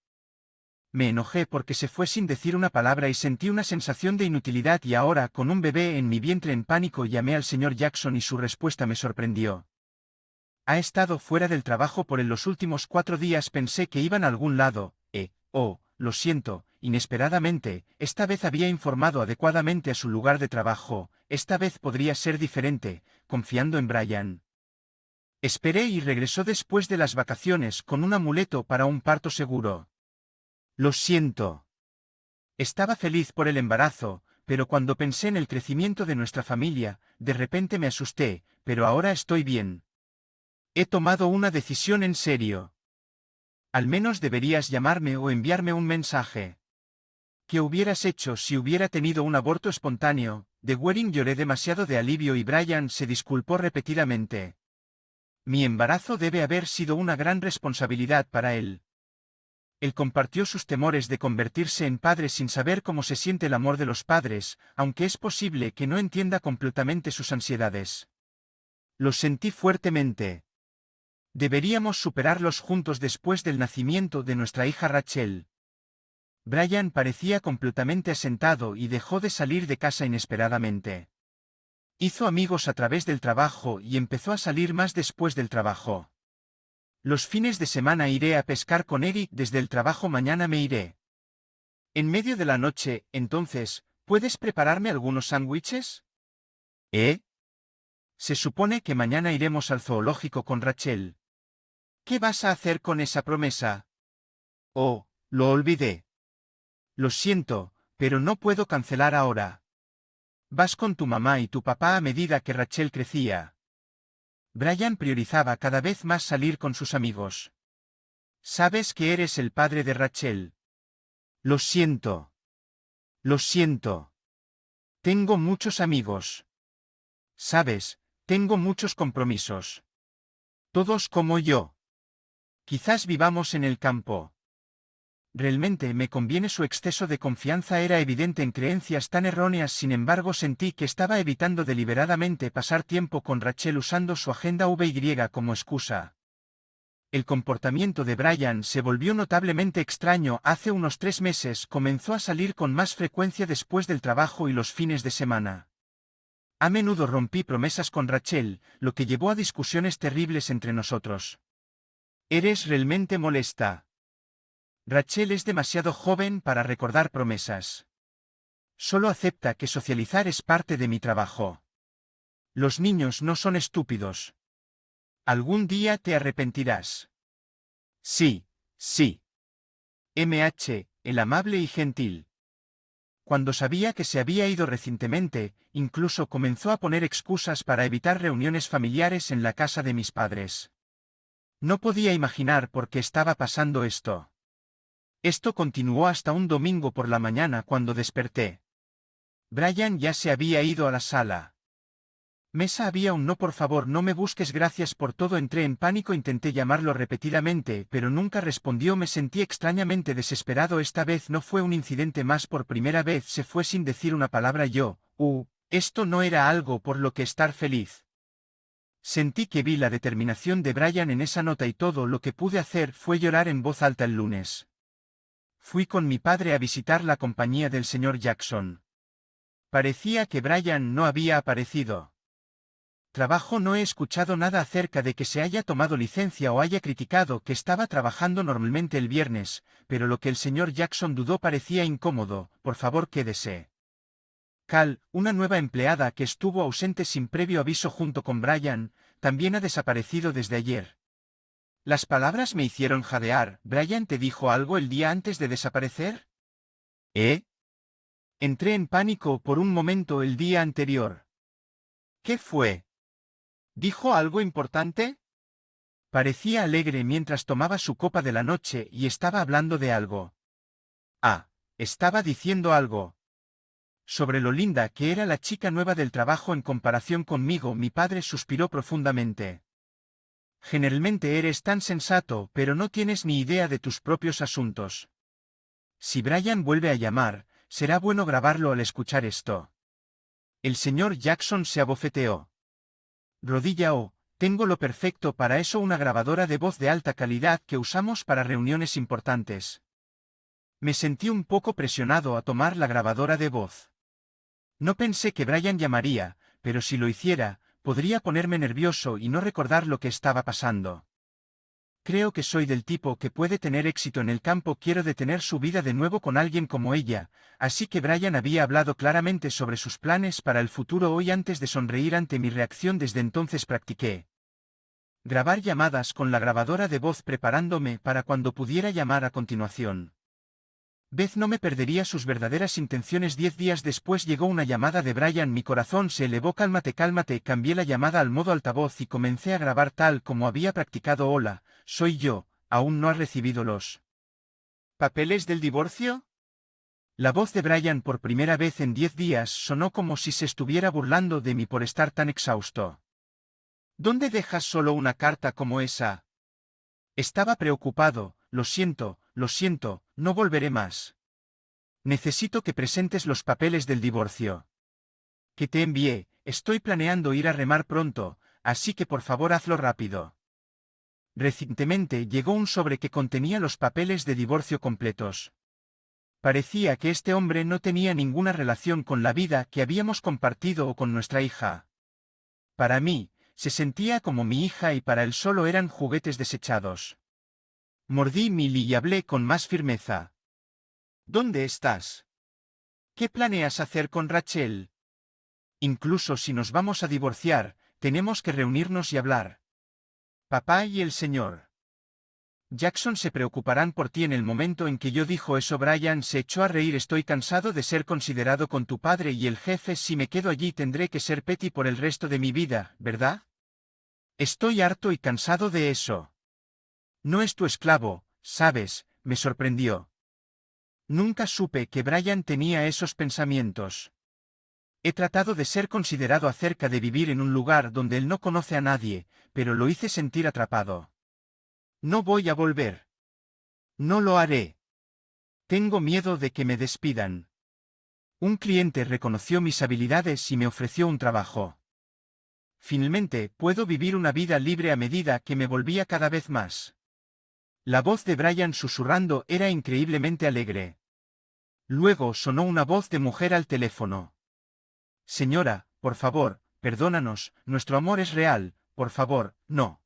Me enojé porque se fue sin decir una palabra y sentí una sensación de inutilidad, y ahora, con un bebé en mi vientre, en pánico llamé al señor Jackson y su respuesta me sorprendió. Ha estado fuera del trabajo por los últimos 4 días. Pensé que iban a algún lado. Lo siento, inesperadamente, esta vez había informado adecuadamente a su lugar de trabajo. Esta vez podría ser diferente, confiando en Brian. Esperé y regresó después de las vacaciones con un amuleto para un parto seguro. Lo siento. Estaba feliz por el embarazo, pero cuando pensé en el crecimiento de nuestra familia, de repente me asusté, pero ahora estoy bien. He tomado una decisión en serio. Al menos deberías llamarme o enviarme un mensaje. ¿Qué hubieras hecho si hubiera tenido un aborto espontáneo? De Waring lloré demasiado de alivio y Brian se disculpó repetidamente. Mi embarazo debe haber sido una gran responsabilidad para él. Él compartió sus temores de convertirse en padre sin saber cómo se siente el amor de los padres, aunque es posible que no entienda completamente sus ansiedades. Lo sentí fuertemente. Deberíamos superarlos juntos después del nacimiento de nuestra hija Rachel. Brian parecía completamente asentado y dejó de salir de casa inesperadamente. Hizo amigos a través del trabajo y empezó a salir más después del trabajo. Los fines de semana iré a pescar con Eric desde el trabajo, mañana me iré. En medio de la noche, entonces, ¿puedes prepararme algunos sándwiches? ¿Eh? Se supone que mañana iremos al zoológico con Rachel. ¿Qué vas a hacer con esa promesa? Oh, lo olvidé. Lo siento, pero no puedo cancelar ahora. Vas con tu mamá y tu papá a medida que Rachel crecía. Brian priorizaba cada vez más salir con sus amigos. Sabes que eres el padre de Rachel. Lo siento. Lo siento. Tengo muchos amigos. Sabes, tengo muchos compromisos. Todos como yo. Quizás vivamos en el campo. Realmente me conviene. Su exceso de confianza era evidente en creencias tan erróneas, sin embargo sentí que estaba evitando deliberadamente pasar tiempo con Rachel usando su agenda VY como excusa. El comportamiento de Brian se volvió notablemente extraño. Hace unos 3 meses comenzó a salir con más frecuencia después del trabajo y los fines de semana. A menudo rompí promesas con Rachel, lo que llevó a discusiones terribles entre nosotros. Eres realmente molesta. Rachel es demasiado joven para recordar promesas. Solo acepta que socializar es parte de mi trabajo. Los niños no son estúpidos. Algún día te arrepentirás. Sí, sí. El amable y gentil. Cuando sabía que se había ido recientemente, incluso comenzó a poner excusas para evitar reuniones familiares en la casa de mis padres. No podía imaginar por qué estaba pasando esto. Esto continuó hasta un domingo por la mañana cuando desperté. Brian ya se había ido a la sala. Mesa había un no, por favor no me busques, gracias por todo. Entré en pánico, intenté llamarlo repetidamente, pero nunca respondió. Me sentí extrañamente desesperado. Esta vez no fue un incidente más. Por primera vez se fue sin decir una palabra. Esto no era algo por lo que estar feliz. Sentí que vi la determinación de Brian en esa nota y todo lo que pude hacer fue llorar en voz alta el lunes. Fui con mi padre a visitar la compañía del señor Jackson. Parecía que Brian no había aparecido. Trabajo, no he escuchado nada acerca de que se haya tomado licencia o haya criticado que estaba trabajando normalmente el viernes, pero lo que el señor Jackson dudó parecía incómodo. Por favor, quédese. Cal, una nueva empleada que estuvo ausente sin previo aviso junto con Brian, también ha desaparecido desde ayer. Las palabras me hicieron jadear. ¿Brian te dijo algo el día antes de desaparecer? ¿Eh? Entré en pánico por un momento el día anterior. ¿Qué fue? ¿Dijo algo importante? Parecía alegre mientras tomaba su copa de la noche y estaba hablando de algo. Ah, estaba diciendo algo. Sobre lo linda que era la chica nueva del trabajo en comparación conmigo. Mi padre suspiró profundamente. Generalmente eres tan sensato, pero no tienes ni idea de tus propios asuntos. Si Brian vuelve a llamar, será bueno grabarlo al escuchar esto. El señor Jackson se abofeteó. Tengo lo perfecto para eso, una grabadora de voz de alta calidad que usamos para reuniones importantes. Me sentí un poco presionado a tomar la grabadora de voz. No pensé que Brian llamaría, pero si lo hiciera, podría ponerme nervioso y no recordar lo que estaba pasando. Creo que soy del tipo que puede tener éxito en el campo. Quiero detener su vida de nuevo con alguien como ella, así que Brian había hablado claramente sobre sus planes para el futuro hoy. Antes de sonreír ante mi reacción, desde entonces practiqué Grabar llamadas con la grabadora de voz preparándome para cuando pudiera llamar a continuación. Beth no me perdería sus verdaderas intenciones. 10 días después llegó una llamada de Brian. Mi corazón se elevó. Cálmate, cálmate. Cambié la llamada al modo altavoz y comencé a grabar tal como había practicado. Hola, soy yo. ¿Aún no has recibido los papeles del divorcio? La voz de Brian por primera vez en 10 días sonó como si se estuviera burlando de mí por estar tan exhausto. ¿Dónde dejas solo una carta como esa? Estaba preocupado. Lo siento, no volveré más. Necesito que presentes los papeles del divorcio que te envié. Estoy planeando ir a remar pronto, así que por favor hazlo rápido. Recientemente llegó un sobre que contenía los papeles de divorcio completos. Parecía que este hombre no tenía ninguna relación con la vida que habíamos compartido o con nuestra hija. Para mí, se sentía como mi hija y para él solo eran juguetes desechados. Mordí Milly y hablé con más firmeza. ¿Dónde estás? ¿Qué planeas hacer con Rachel? Incluso si nos vamos a divorciar, tenemos que reunirnos y hablar. Papá y el señor Jackson se preocuparán por ti. En el momento en que yo dijo eso, Brian se echó a reír. Estoy cansado de ser considerado con tu padre y el jefe. Si me quedo allí tendré que ser Petty por el resto de mi vida, ¿verdad? Estoy harto y cansado de eso. No es tu esclavo, ¿sabes? Me sorprendió. Nunca supe que Brian tenía esos pensamientos. He tratado de ser considerado acerca de vivir en un lugar donde él no conoce a nadie, pero lo hice sentir atrapado. No voy a volver. No lo haré. Tengo miedo de que me despidan. Un cliente reconoció mis habilidades y me ofreció un trabajo. Finalmente, puedo vivir una vida libre a medida que me volvía cada vez más. La voz de Brian susurrando era increíblemente alegre. Luego sonó una voz de mujer al teléfono. Señora, por favor, perdónanos, nuestro amor es real, por favor, no.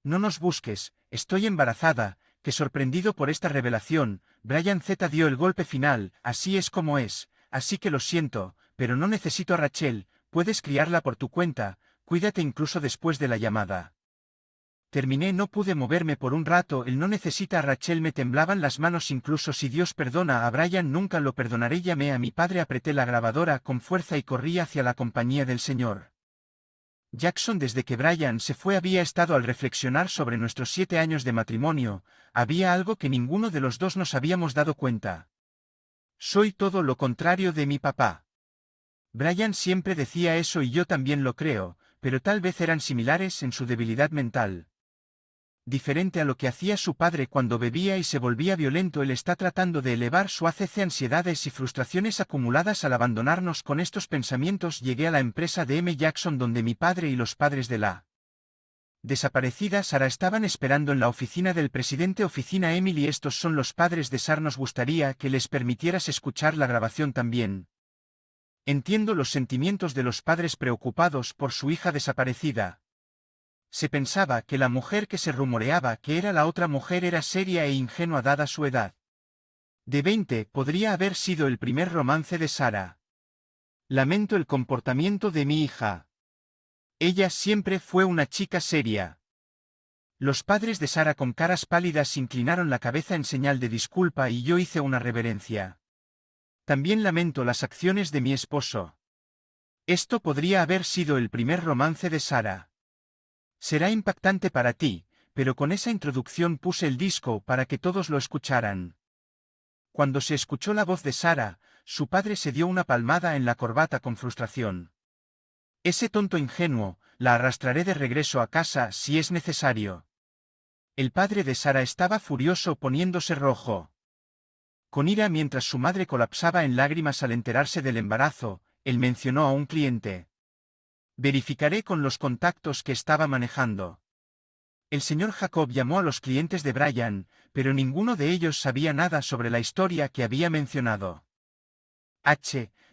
No nos busques, estoy embarazada. Que sorprendido por esta revelación, Brian Z dio el golpe final. Así es como es, así que lo siento, pero no necesito a Rachel, puedes criarla por tu cuenta, cuídate incluso después de la llamada. Terminé. No pude moverme por un rato. Él no necesita a Rachel. Me temblaban las manos. Incluso si Dios perdona a Brian, nunca lo perdonaré. Llamé a mi padre, apreté la grabadora con fuerza y corrí hacia la compañía del señor Jackson. Desde que Brian se fue había estado al reflexionar sobre nuestros 7 años de matrimonio. Había algo que ninguno de los dos nos habíamos dado cuenta. Soy todo lo contrario de mi papá. Brian siempre decía eso y yo también lo creo, pero tal vez eran similares en su debilidad mental. Diferente a lo que hacía su padre cuando bebía y se volvía violento. Él está tratando de elevar su ACC. Ansiedades y frustraciones acumuladas al abandonarnos. Con estos pensamientos llegué a la empresa de M. Jackson, donde mi padre y los padres de la desaparecida Sara estaban esperando en la oficina del presidente. Oficina Emily, estos son los padres de Sara. Nos gustaría que les permitieras escuchar la grabación también. Entiendo los sentimientos de los padres preocupados por su hija desaparecida. Se pensaba que la mujer que se rumoreaba que era la otra mujer era seria e ingenua dada su edad. De 20 podría haber sido el primer romance de Sara. Lamento el comportamiento de mi hija. Ella siempre fue una chica seria. Los padres de Sara con caras pálidas inclinaron la cabeza en señal de disculpa y yo hice una reverencia. También lamento las acciones de mi esposo. Esto podría haber sido el primer romance de Sara. Será impactante para ti, pero con esa introducción puse el disco para que todos lo escucharan. Cuando se escuchó la voz de Sara, su padre se dio una palmada en la corbata con frustración. Ese tonto ingenuo, la arrastraré de regreso a casa si es necesario. El padre de Sara estaba furioso, poniéndose rojo. Con ira mientras su madre colapsaba en lágrimas al enterarse del embarazo, él mencionó a un cliente. Verificaré con los contactos que estaba manejando. El señor Jacob llamó a los clientes de Brian, pero ninguno de ellos sabía nada sobre la historia que había mencionado.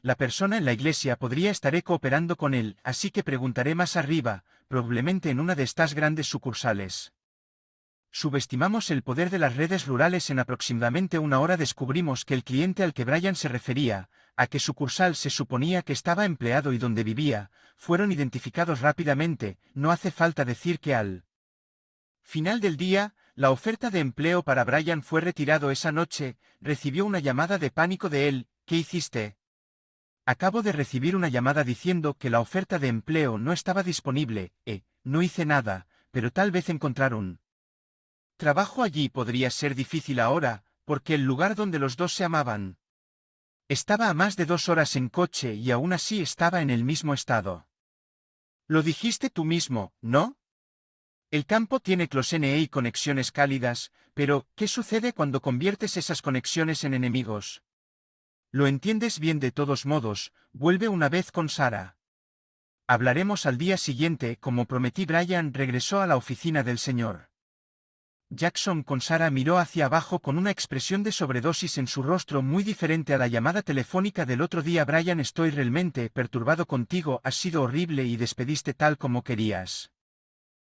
La persona en la iglesia podría estar cooperando con él, así que preguntaré más arriba, probablemente en una de estas grandes sucursales. Subestimamos el poder de las redes rurales. En aproximadamente una hora descubrimos que el cliente al que Brian se refería a qué sucursal se suponía que estaba empleado y dónde vivía, fueron identificados rápidamente, no hace falta decir que al final del día, la oferta de empleo para Brian fue retirado esa noche, recibió una llamada de pánico de él. ¿Qué hiciste? Acabo de recibir una llamada diciendo que la oferta de empleo no estaba disponible. No hice nada, pero tal vez encontrar un trabajo allí podría ser difícil ahora, porque el lugar donde los dos se amaban estaba a más de 2 horas en coche y aún así estaba en el mismo estado. Lo dijiste tú mismo, ¿no? El campo tiene closene y conexiones cálidas, pero ¿qué sucede cuando conviertes esas conexiones en enemigos? Lo entiendes bien de todos modos, vuelve una vez con Sara. Hablaremos al día siguiente. Como prometí, Brian regresó a la oficina del señor Jackson con Sara. Miró hacia abajo con una expresión de sobredosis en su rostro muy diferente a la llamada telefónica del otro día. Brian, estoy realmente perturbado contigo, has sido horrible y despediste tal como querías.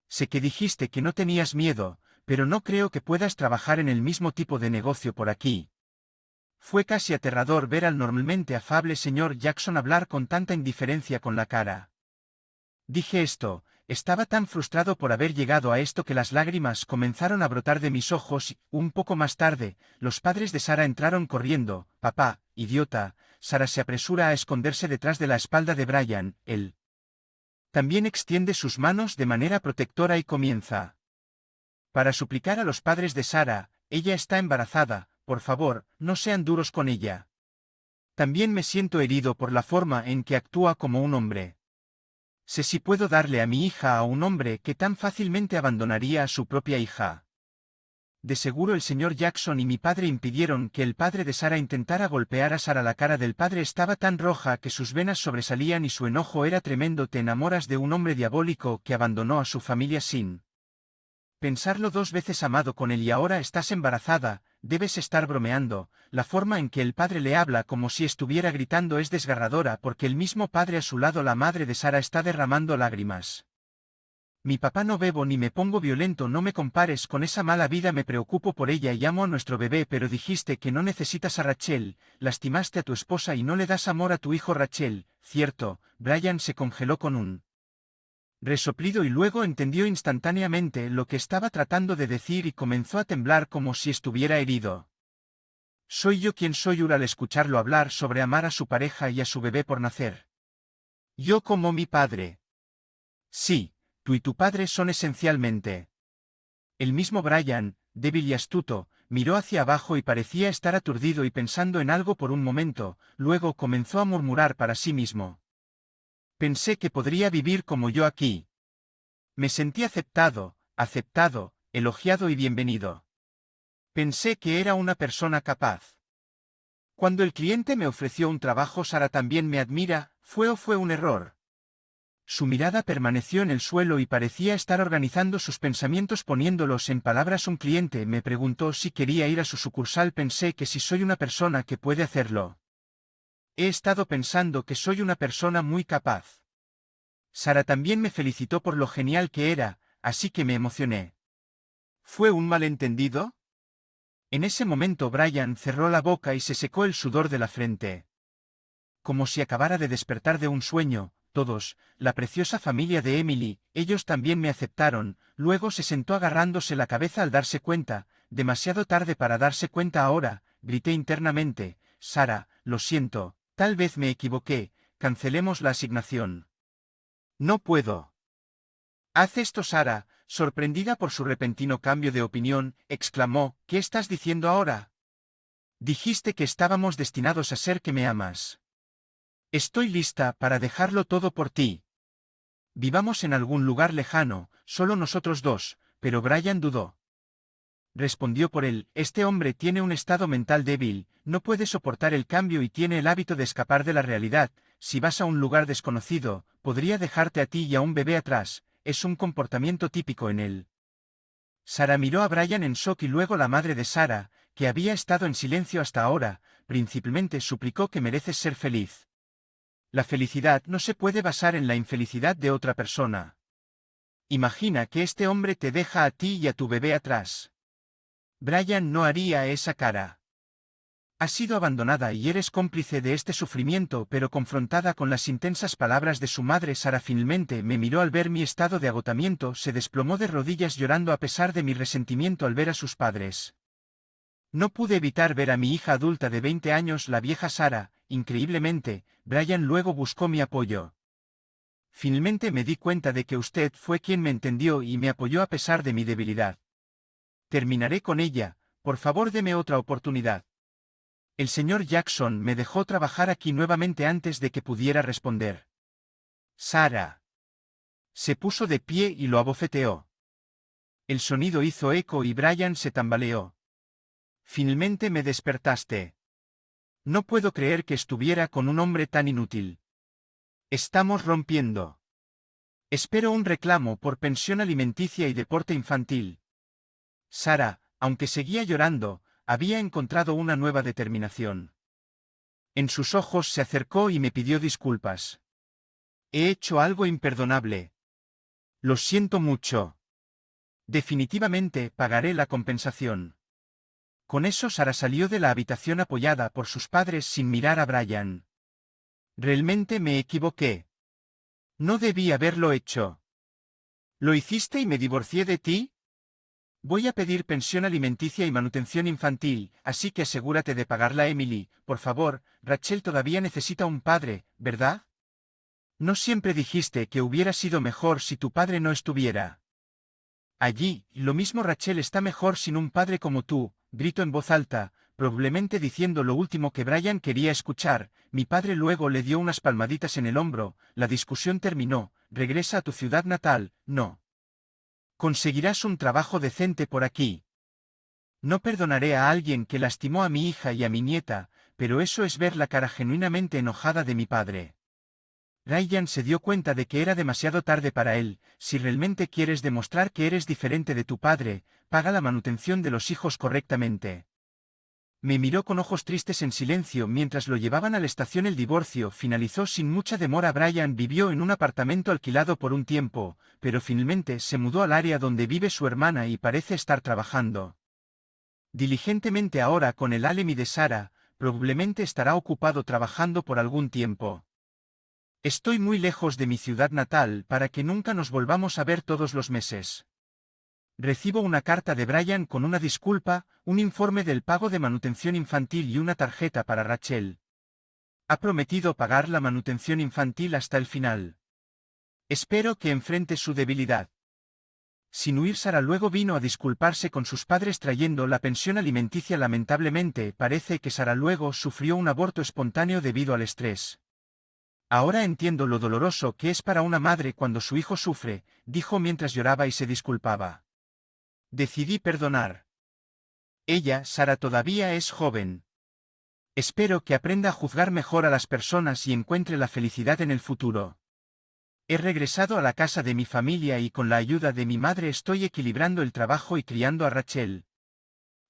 Sé que dijiste que no tenías miedo, pero no creo que puedas trabajar en el mismo tipo de negocio por aquí. Fue casi aterrador ver al normalmente afable señor Jackson hablar con tanta indiferencia con la cara. Dije esto, estaba tan frustrado por haber llegado a esto que las lágrimas comenzaron a brotar de mis ojos y, un poco más tarde, los padres de Sara entraron corriendo. Papá, idiota. Sara se apresura a esconderse detrás de la espalda de Brian. Él también extiende sus manos de manera protectora y comienza para suplicar a los padres de Sara. Ella está embarazada, por favor, no sean duros con ella. También me siento herido por la forma en que actúa como un hombre. Sé si puedo darle a mi hija a un hombre que tan fácilmente abandonaría a su propia hija. De seguro el señor Jackson y mi padre impidieron que el padre de Sara intentara golpear a Sara. La cara del padre estaba tan roja que sus venas sobresalían y su enojo era tremendo. Te enamoras de un hombre diabólico que abandonó a su familia sin pensarlo 2 veces, amado con él, y ahora estás embarazada. Debes estar bromeando. La forma en que el padre le habla como si estuviera gritando es desgarradora porque el mismo padre a su lado, la madre de Sara, está derramando lágrimas. Mi papá, no bebo ni me pongo violento, no me compares con esa mala vida, me preocupo por ella y amo a nuestro bebé, pero dijiste que no necesitas a Rachel, lastimaste a tu esposa y no le das amor a tu hijo Rachel, ¿cierto? Brian se congeló con un resoplido y luego entendió instantáneamente lo que estaba tratando de decir y comenzó a temblar como si estuviera herido. Soy yo quien soy al escucharlo hablar sobre amar a su pareja y a su bebé por nacer. Yo como mi padre. Sí, tú y tu padre son esencialmente el mismo. Brian, débil y astuto, miró hacia abajo y parecía estar aturdido y pensando en algo por un momento, luego comenzó a murmurar para sí mismo. Pensé que podría vivir como yo aquí. Me sentí aceptado, elogiado y bienvenido. Pensé que era una persona capaz. Cuando el cliente me ofreció un trabajo, Sara también me admira, ¿fue un error? Su mirada permaneció en el suelo y parecía estar organizando sus pensamientos poniéndolos en palabras. Un cliente me preguntó si quería ir a su sucursal. Pensé que si soy una persona que puede hacerlo. He estado pensando que soy una persona muy capaz. Sara también me felicitó por lo genial que era, así que me emocioné. ¿Fue un malentendido? En ese momento Brian cerró la boca y se secó el sudor de la frente. Como si acabara de despertar de un sueño. Todos, la preciosa familia de Emily, ellos también me aceptaron. Luego se sentó agarrándose la cabeza al darse cuenta. Demasiado tarde para darse cuenta ahora, grité internamente. Sara, lo siento, tal vez me equivoqué, cancelemos la asignación. No puedo. Haz esto. Sara, sorprendida por su repentino cambio de opinión, exclamó, ¿qué estás diciendo ahora? Dijiste que estábamos destinados a ser, que me amas. Estoy lista para dejarlo todo por ti. Vivamos en algún lugar lejano, solo nosotros dos, pero Brian dudó. Respondió por él, este hombre tiene un estado mental débil, no puede soportar el cambio y tiene el hábito de escapar de la realidad. Si vas a un lugar desconocido, podría dejarte a ti y a un bebé atrás, es un comportamiento típico en él. Sara miró a Brian en shock y luego la madre de Sara, que había estado en silencio hasta ahora, principalmente suplicó que mereces ser feliz. La felicidad no se puede basar en la infelicidad de otra persona. Imagina que este hombre te deja a ti y a tu bebé atrás. Brian no haría esa cara. Has sido abandonada y eres cómplice de este sufrimiento, pero confrontada con las intensas palabras de su madre, Sara finalmente me miró al ver mi estado de agotamiento, se desplomó de rodillas llorando a pesar de mi resentimiento al ver a sus padres. No pude evitar ver a mi hija adulta de 20 años, la vieja Sara. Increíblemente, Brian luego buscó mi apoyo. Finalmente me di cuenta de que usted fue quien me entendió y me apoyó a pesar de mi debilidad. Terminaré con ella, por favor deme otra oportunidad. El señor Jackson me dejó trabajar aquí nuevamente antes de que pudiera responder. Sara. Se puso de pie y lo abofeteó. El sonido hizo eco y Brian se tambaleó. Finalmente me despertaste. No puedo creer que estuviera con un hombre tan inútil. Estamos rompiendo. Espero un reclamo por pensión alimenticia y deporte infantil. Sara, aunque seguía llorando, había encontrado una nueva determinación. En sus ojos se acercó y me pidió disculpas. He hecho algo imperdonable. Lo siento mucho. Definitivamente pagaré la compensación. Con eso Sara salió de la habitación apoyada por sus padres sin mirar a Brian. Realmente me equivoqué. No debí haberlo hecho. ¿Lo hiciste y me divorcié de ti? Voy a pedir pensión alimenticia y manutención infantil, así que asegúrate de pagarla, Emily, por favor. Rachel todavía necesita un padre, ¿verdad? No siempre dijiste que hubiera sido mejor si tu padre no estuviera allí. Lo mismo, Rachel está mejor sin un padre como tú, gritó en voz alta, probablemente diciendo lo último que Brian quería escuchar. Mi padre luego le dio unas palmaditas en el hombro. La discusión terminó. Regresa a tu ciudad natal, no. Conseguirás un trabajo decente por aquí. No perdonaré a alguien que lastimó a mi hija y a mi nieta, pero eso es ver la cara genuinamente enojada de mi padre. Ryan se dio cuenta de que era demasiado tarde para él. Si realmente quieres demostrar que eres diferente de tu padre, paga la manutención de los hijos correctamente. Me miró con ojos tristes en silencio mientras lo llevaban a la estación. El divorcio finalizó sin mucha demora. Brian vivió en un apartamento alquilado por un tiempo, pero finalmente se mudó al área donde vive su hermana y parece estar trabajando diligentemente ahora con el alibi de Sara. Probablemente estará ocupado trabajando por algún tiempo. Estoy muy lejos de mi ciudad natal para que nunca nos volvamos a ver todos los meses. Recibo una carta de Brian con una disculpa, un informe del pago de manutención infantil y una tarjeta para Rachel. Ha prometido pagar la manutención infantil hasta el final. Espero que enfrente su debilidad. Sin huir, Sara luego vino a disculparse con sus padres trayendo la pensión alimenticia. Lamentablemente, parece que Sara luego sufrió un aborto espontáneo debido al estrés. Ahora entiendo lo doloroso que es para una madre cuando su hijo sufre, dijo mientras lloraba y se disculpaba. Decidí perdonar. Ella, Sara, todavía es joven. Espero que aprenda a juzgar mejor a las personas y encuentre la felicidad en el futuro. He regresado a la casa de mi familia y con la ayuda de mi madre estoy equilibrando el trabajo y criando a Rachel.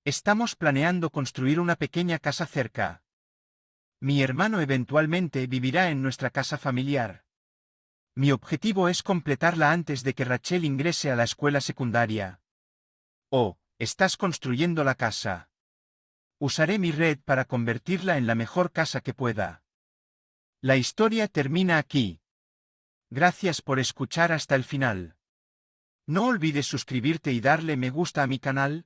Estamos planeando construir una pequeña casa cerca. Mi hermano eventualmente vivirá en nuestra casa familiar. Mi objetivo es completarla antes de que Rachel ingrese a la escuela secundaria. Oh, estás construyendo la casa. Usaré mi red para convertirla en la mejor casa que pueda. La historia termina aquí. Gracias por escuchar hasta el final. No olvides suscribirte y darle me gusta a mi canal.